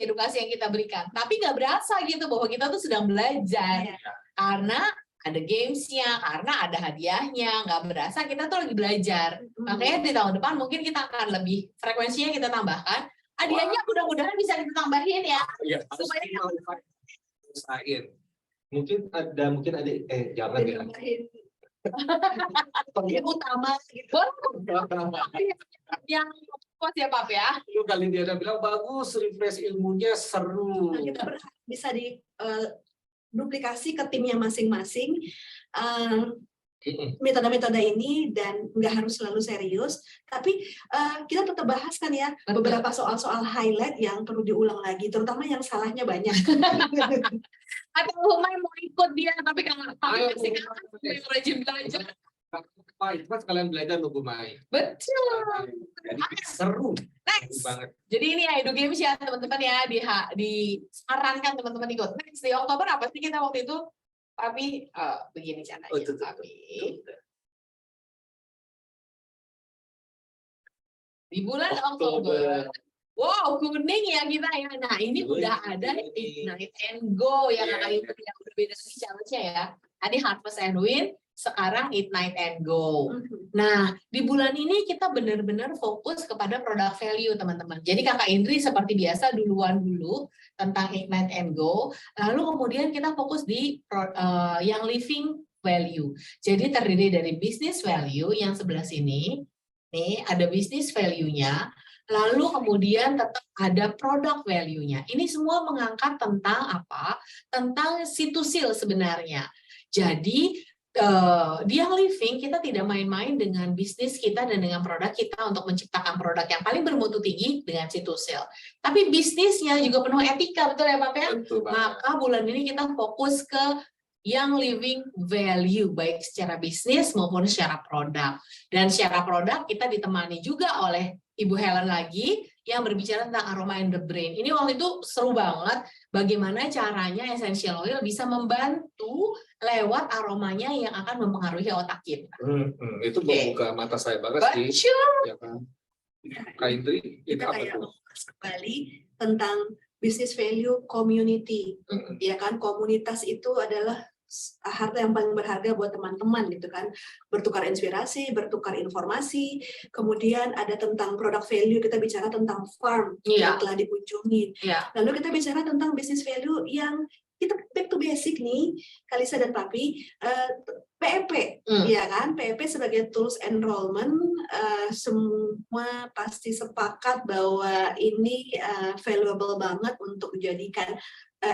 edukasi yang kita berikan? Tapi nggak berasa gitu bahwa kita tuh sedang belajar karena ada gamesnya, karena ada hadiahnya, nggak berasa kita tuh lagi belajar. Makanya di tahun depan mungkin kita akan lebih frekuensinya kita tambahkan. Hadiahnya mudah-mudahan bisa kita tambahin ya. Iya, supaya usahain. Mungkin ada jangan ya. Yang utama gitu. Yang puas ya Pap ya. Lu kali dia ada bilang bagus, refresh ilmunya seru. Kita berharap bisa duplikasi ke timnya masing-masing metode-metode ini, dan nggak harus selalu serius, tapi kita tetap bahas kan ya beberapa soal-soal highlight yang perlu diulang lagi, terutama yang salahnya banyak. Atau Humay mau ikut dia, tapi kalau masih rajin belajar. Itu kan sekalian belajar loh Gumai. Betul. Jadi seru. Next. Banget. Jadi ini ya Edu Games ya teman-teman ya, disarankan teman-teman ikut. Next di Oktober apa sih kita waktu itu? Tapi begini caranya. Di bulan Oktober. Wow, kuning ya kita ya. Nah, ini udah ada Ignite and Go yang yang udah beda lagi challenge-nya ya. Tadi Harvest and Win, sekarang Ignite and Go. Nah, di bulan ini kita benar-benar fokus kepada product value, teman-teman. Jadi Kakak Indri seperti biasa duluan dulu tentang Ignite and Go, lalu kemudian kita fokus di yang living value. Jadi terdiri dari business value yang sebelah sini. Nih, ada business value-nya. Lalu kemudian tetap ada product value-nya. Ini semua mengangkat tentang apa? Tentang situsil sebenarnya. Jadi di yang living kita tidak main-main dengan bisnis kita dan dengan produk kita untuk menciptakan produk yang paling bermutu tinggi dengan situsil. Tapi bisnisnya juga penuh etika, betul ya Pak ya? Maka bulan ini kita fokus ke yang living value baik secara bisnis maupun secara produk. Dan secara produk kita ditemani juga oleh Ibu Helen lagi yang berbicara tentang aroma in the brain. Ini waktu itu seru banget bagaimana caranya essential oil bisa membantu lewat aromanya yang akan mempengaruhi otak kita. Itu membuka mata saya banget sih. Ya kan? Kak Indri, kita kayak membahas kembali tentang business value community. Ya kan, komunitas itu adalah harta yang paling berharga buat teman-teman gitu kan, bertukar inspirasi, bertukar informasi. Kemudian ada tentang product value, kita bicara tentang farm yang telah dikunjungi. Lalu kita bicara tentang business value yang kita back to basic nih, Kalisa dan Papi, PEP, ya kan, PEP sebagai tools enrollment, semua pasti sepakat bahwa ini valuable banget untuk dijadikan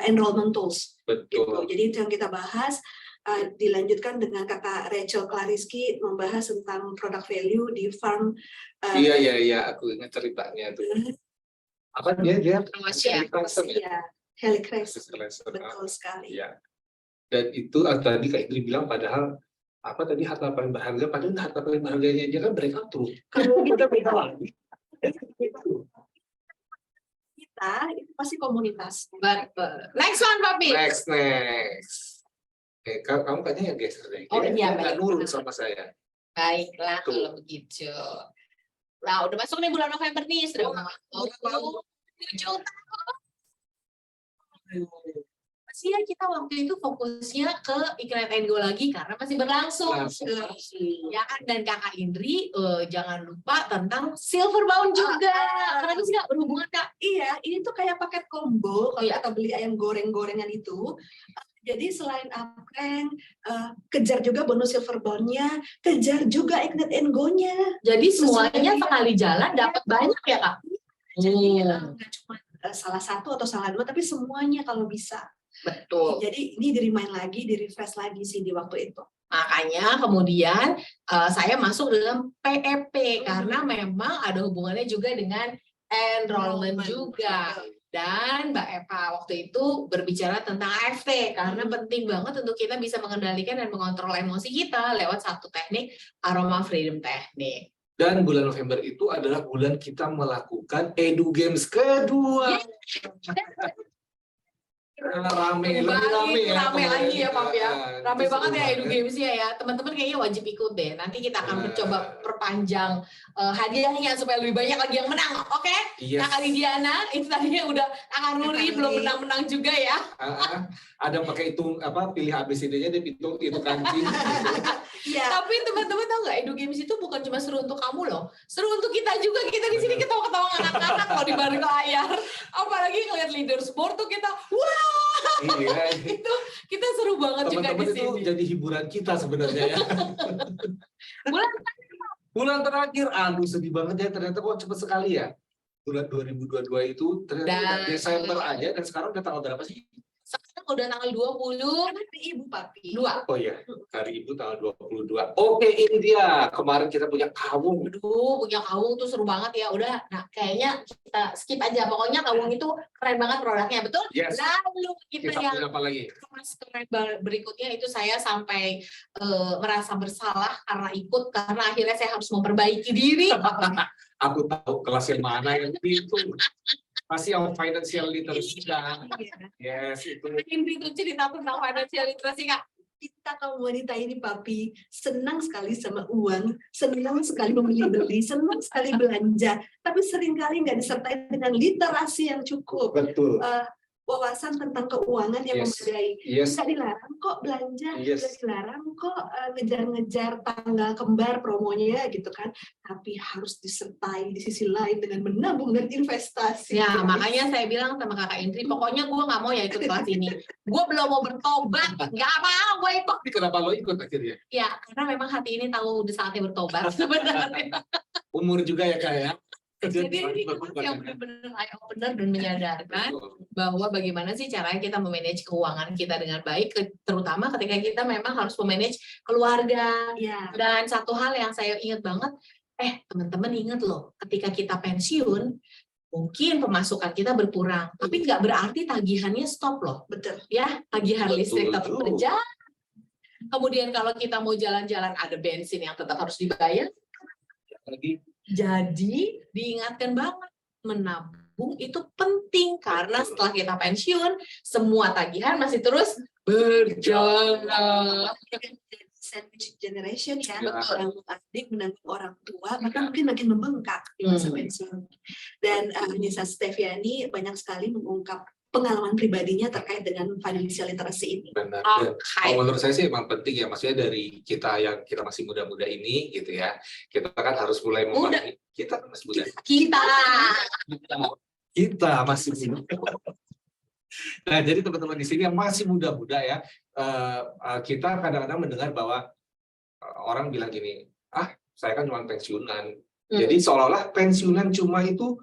enrollment tools. Gitu. Jadi itu yang kita bahas. Dilanjutkan dengan Kakak Rachel Clariski membahas tentang product value di farm. Iya, aku ingat ceritanya tuh. Apa dia Helichrysum. Betul sekali. Ya. Dan itu tadi Kak Indri bilang padahal apa tadi harta paling berharga, padahal harta paling berharganya dia kan breakthrough. Kalau kita beda lagi. Itu pasti komunitas. Next one, Papi. Next. Kamu kayaknya yang geser deh. Oh iya, nggak nurut sama saya. Baiklah kalau begitu. Nah, udah masuk nih bulan November nih, sudah mau 7 tahun. Masih ya kita waktu itu fokusnya ke Ignite and Go lagi karena masih berlangsung. Ya kan, dan Kakak Indri jangan lupa tentang silver bound juga. Karena sih Kak berhubungan Kak. Iya, ini tuh kayak paket combo kalau kita beli ayam goreng-gorengan itu. Jadi selain uprank, kejar juga bonus silver bound-nya, kejar juga Ignite and Go-nya. Jadi semuanya sekali jalan dapat banyak ya Kak? Jadi nggak cuma salah satu atau salah dua, tapi semuanya kalau bisa. Betul. Jadi ini di-remind lagi, di-refresh lagi sih di waktu itu. Makanya kemudian saya masuk dalam PEP karena memang ada hubungannya juga dengan enrollment juga. Dan Mbak Eva waktu itu berbicara tentang AFT karena penting banget untuk kita bisa mengendalikan dan mengontrol emosi kita lewat satu teknik aroma freedom teknik. Dan bulan November itu adalah bulan kita melakukan Edu Games kedua. Rame lagi ya Pak ya. Rame banget ya Edu Games ya. Teman-teman kayaknya wajib ikut deh. Nanti kita akan mencoba perpanjang hadiahnya supaya lebih banyak lagi yang menang. Oke? Yes. Kakak Lidiana itu tadinya udah Kakak Nuri belum menang-menang juga ya. Ada pakai hitung pilih ABCD-nya dia hitung itu kancing. Tapi teman-teman tahu nggak, Edu Games itu bukan cuma seru untuk kamu loh, seru untuk kita juga. Kita di sini ketawa-ketawa anak-anak loh di balik layar. Apalagi ngeliat leaders board tuh kita, wah, itu kita seru banget juga di sini. Teman-teman itu jadi hiburan kita sebenarnya ya. Bulan terakhir, aduh sedih banget ya, ternyata kok cepet sekali ya. Bulan 2022 itu ternyata Desember aja, dan sekarang udah tanggal berapa sih? Sekarang udah tanggal 20. Hari Ibu Papi. 2. Oh iya, Hari Ibu tanggal 22. Oke, ini dia. Kemarin kita punya kawung. Aduh, punya kawung tuh seru banget ya. Udah, nah kayaknya kita skip aja. Pokoknya kawung itu keren banget produknya, betul? Yes. Lalu kita yang apa lagi? keren berikutnya itu saya sampai merasa bersalah karena ikut, karena akhirnya saya harus memperbaiki diri. Aku tahu kelas yang mana yang itu. Masih yang financial literacy kan? Yes, itu. Ini tuh cerita tentang financial literacy Kak. kita kaum wanita ini papi senang sekali sama uang, senang sekali membeli, senang sekali belanja, tapi seringkali nggak disertai dengan literasi yang cukup. Betul. Wawasan tentang keuangan yang Yes. memadai. Yes. Nggak dilarang kok belanja, Yes. nggak dilarang kok ngejar-ngejar tanggal kembar promonya gitu kan, tapi harus disertai di sisi lain dengan menabung dan investasi. Ya, makanya saya bilang sama Kakak Indri, pokoknya gue nggak mau ya ikut kelas ini. Gue belum mau bertobat, nggak mau gue ikut. Tapi kenapa lo ikut akhirnya? Ya, karena memang hati ini tahu udah saatnya bertobat sebenarnya. Umur juga ya Kak ya? Jadi ini kelas yang benar-benar eye opener dan menyadarkan bahwa bagaimana sih caranya kita memanage keuangan kita dengan baik, terutama ketika kita memang harus memanage keluarga. Ya. Dan satu hal yang saya ingat banget, teman-teman ingat loh, ketika kita pensiun, mungkin pemasukan kita berkurang, tapi nggak berarti tagihannya stop loh. Betul. Ya, tagihan listrik tetap Betul. berjalan. Kemudian kalau kita mau jalan-jalan ada bensin yang tetap harus dibayar. Lagi. Jadi diingatkan banget, menabung itu penting karena setelah kita pensiun semua tagihan masih terus berjalan. Sandwich generation ya, Ya. orang adik menanggung orang tua, maka mungkin makin membengkak di masa pensiun. Dan Nisa Steviani banyak sekali mengungkap pengalaman pribadinya terkait dengan financial literacy ini. Benar. Dan Oke. menurut saya sih emang penting ya, maksudnya dari kita yang kita masih muda-muda ini gitu ya, kita kan harus mulai memahami. Kita kan masih muda. Kita masih muda. Nah, jadi teman-teman di sini yang masih muda-muda ya, kita kadang-kadang mendengar bahwa orang bilang gini, saya kan cuma pensiunan. Jadi seolah-olah pensiunan cuma itu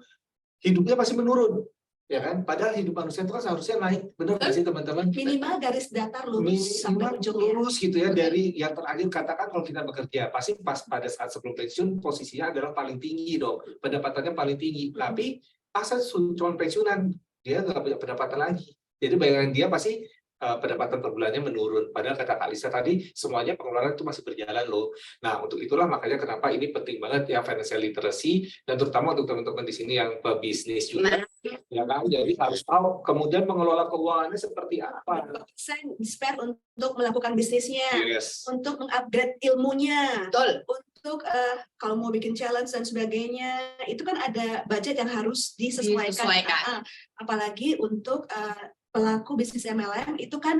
hidupnya masih menurun, ya kan? Padahal hidup manusia itu kan seharusnya naik, benar nggak sih teman-teman? Minimal garis datar lurus sampai Minimal ujungnya. lurus gitu ya, dari yang terakhir katakan kalau kita bekerja pasti pas pada saat sebelum pensiun posisinya adalah paling tinggi dong, pendapatannya paling tinggi. Tapi asal cuma pensiunan dia nggak punya pendapatan lagi. Jadi bayangan dia pasti pendapatan per bulannya menurun. Padahal kata Kak Lisa tadi, semuanya pengeluaran itu masih berjalan loh. Nah, untuk itulah makanya kenapa ini penting banget ya financial literacy, dan terutama untuk teman-teman di sini yang pebisnis juga. Ya kan? Jadi harus tahu kemudian mengelola keuangannya seperti apa. Saya spare untuk melakukan bisnisnya, Yes. untuk mengupgrade ilmunya, Betul. untuk kalau mau bikin challenge dan sebagainya, itu kan ada budget yang harus disesuaikan. Apalagi untuk pelaku bisnis MLM itu kan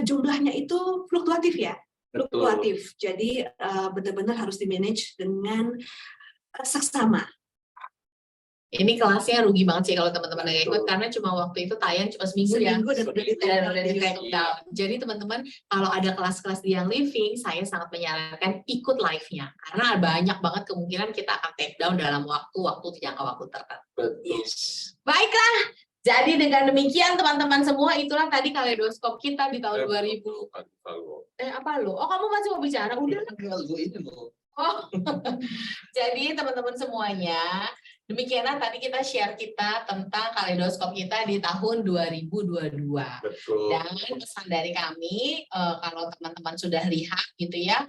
jumlahnya itu fluktuatif ya, fluktuatif. Jadi benar-benar harus di-manage dengan seksama. Ini kelasnya rugi banget sih kalau teman-teman nggak ikut, karena cuma waktu itu tayang cuma seminggu ya. Dan udah di take down. Jadi teman-teman kalau ada kelas-kelas di Young Living, saya sangat menyarankan ikut live-nya, karena banyak banget kemungkinan kita akan take down dalam waktu jangka waktu tertentu. Yes. Baiklah, jadi dengan demikian teman-teman semua, itulah tadi kaleidoskop kita di tahun 2000. Apa lo? Oh, kamu masih mau bicara? Udah. Oh. Jadi teman-teman semuanya, demikianlah tadi kita share kita tentang kaleidoskop kita di tahun 2022. Betul. Dan pesan dari kami, kalau teman-teman sudah lihat gitu ya,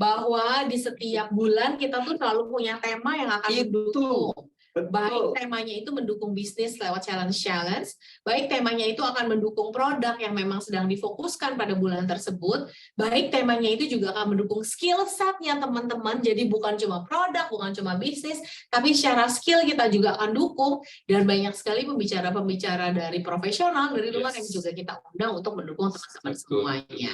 bahwa di setiap bulan kita tuh selalu punya tema yang akan mendukung. Baik temanya itu mendukung bisnis lewat challenge, baik temanya itu akan mendukung produk yang memang sedang difokuskan pada bulan tersebut, baik temanya itu juga akan mendukung skill setnya teman-teman, jadi bukan cuma produk, bukan cuma bisnis, tapi secara skill kita juga akan dukung, dan banyak sekali pembicara-pembicara dari profesional, dari luar yang juga kita undang untuk mendukung teman-teman semuanya.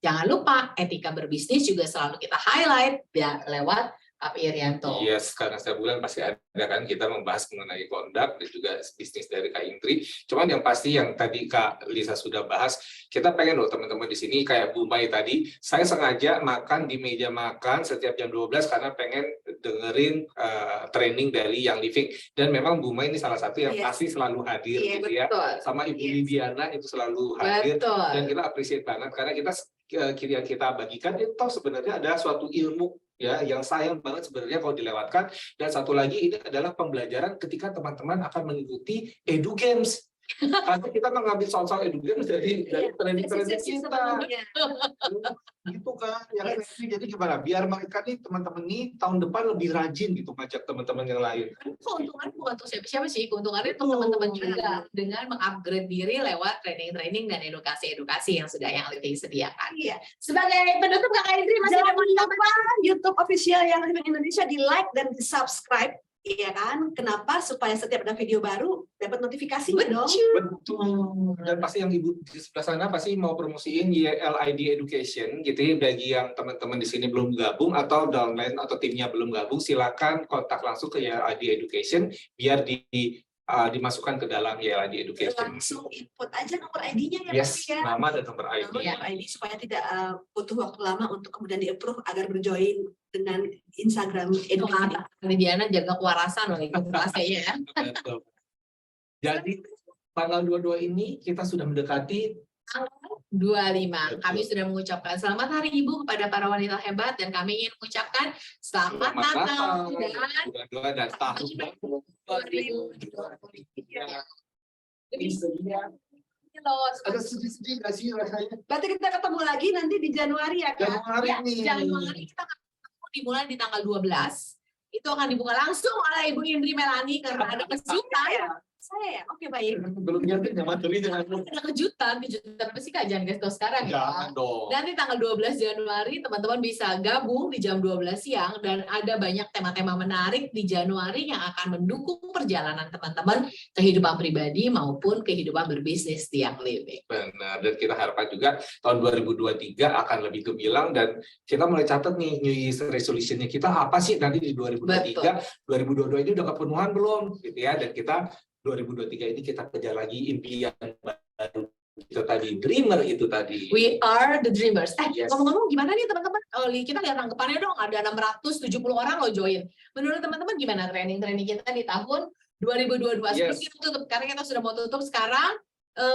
Jangan lupa, etika berbisnis juga selalu kita highlight ya, lewat Pak Irianto. Yes, karena setiap bulan pasti ada kan kita membahas mengenai kondak dan juga bisnis dari Kak Indri. Cuman yang pasti yang tadi Kak Lisa sudah bahas, kita pengen loh teman-teman di sini kayak Bu Mai tadi, saya sengaja makan di meja makan setiap jam 12 karena pengen dengerin training dari Young Living. Dan memang Bu Mai ini salah satu yang pasti selalu hadir gitu ya. Sama Ibu Lidiana itu selalu hadir. Dan kita appreciate banget karena kita yang kita bagikan itu sebenarnya ada suatu ilmu ya yang sayang banget sebenarnya kalau dilewatkan. Dan satu lagi ini adalah pembelajaran ketika teman-teman akan mengikuti Edu Games. Karena kita mengambil soal-soal education dari training-training Sisi kita. sebelumnya. Gitu kan, ya kan. Jadi gimana? Biar mereka nih teman-teman nih tahun depan lebih rajin gitu ngajak teman-teman yang lain. Keuntungan bukan untuk siapa-siapa sih, keuntungannya untuk teman-teman juga dengan mengupgrade diri lewat training-training dan edukasi-edukasi yang sudah yang Livi sediakan. Iya. Sebagai penutup Kak Indri masih ada Jangan lupa YouTube official yang Living Indonesia di like dan di subscribe. Iya kan? Kenapa? Supaya setiap ada video baru dapat notifikasinya dong. Betul. Dan pasti yang ibu di sebelah sana pasti mau promosiin YLID Education gitu ya, bagi yang teman-teman di sini belum gabung atau downline atau timnya belum gabung, silakan kontak langsung ke YLID Education biar dimasukkan ke dalam YLID Education. Langsung input aja nomor ID-nya ya, Yes, Pak ya. nama dan nomor ID. Nomor ID supaya tidak butuh waktu lama untuk kemudian di-approve agar berjoin dengan Instagram edukasi. Diana jaga kewarasan loh itu kelasnya ya. Betul. Jadi tanggal 22 ini kita sudah mendekati 25. Kami sudah mengucapkan selamat Hari Ibu kepada para wanita hebat dan kami ingin mengucapkan selamat Natal dan tahun baru 2023. Ada sedih-sedih nggak sih rasanya? Berarti kita ketemu lagi nanti di Januari ya, Kak? Januari nih. Januari kita akan dimulai di tanggal 12. Itu akan dibuka langsung oleh Ibu Indri Melani karena ada kejutan. Saya ya? Oke, baik. Belum nyiapin ya materi dengan Ada kejutan apa sih Kak? Jangan kasih tahu sekarang ya. jangan dong. Nanti tanggal 12 Januari teman-teman bisa gabung di jam 12 siang dan ada banyak tema-tema menarik di Januari yang akan mendukung perjalanan teman-teman kehidupan pribadi maupun kehidupan berbisnis tiang living. Benar, dan kita harapkan juga tahun 2023 akan lebih gemilang dan kita mulai catat nih New Year's resolution-nya kita apa sih nanti di 2023, 2022 ini udah kepenuhan belum gitu ya, dan kita 2023 ini kita kejar lagi impian baru itu tadi, dreamer itu tadi. We are the dreamers. Yes. Ngomong-ngomong gimana nih teman-teman? Kita lihat tanggapannya dong, ada 670 orang lo join. Menurut teman-teman gimana training kita di tahun 2022? Sebelum Yes. kita tutup, karena kita sudah mau tutup sekarang.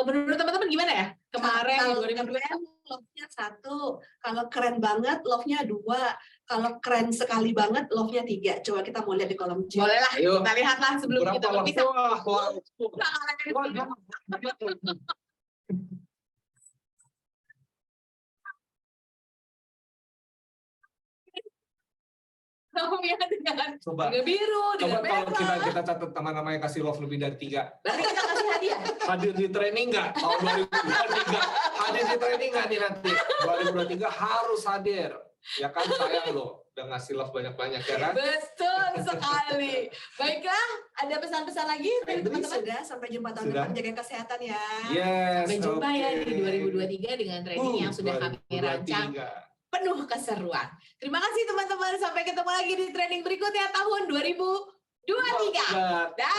Menurut teman-teman gimana ya? Kemarin Kalau 2022. keren, love-nya 1. Kalau keren banget, love-nya 2. Kalau keren sekali banget, love-nya 3. Coba kita mau lihat di kolom chat. Boleh lah, Ayo. kita lihatlah sebelum Berapa kita lah? berpisah. Wah, Ya, dengan coba. dengan biru, dengan Coba kalau merah. kita catat nama-nama yang kasih love lebih dari 3. Berarti kita kasih hadiah. Hadir di training nggak tahun 2023? Hadir di training nggak nih nanti? 2023 harus hadir. Ya kan, sayang loh udah ngasih love banyak-banyak ya kan? Betul sekali. Baiklah, ada pesan-pesan lagi dari Jadi teman-teman? sudah, sampai jumpa tahun Sudah. depan, jaga kesehatan ya. Yes. Sampai jumpa ya di oke. 2023 dengan training yang sudah kami 2023. rancang penuh keseruan. Terima kasih teman-teman. Sampai ketemu lagi di training berikutnya tahun 2023. Dah.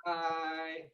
Bye.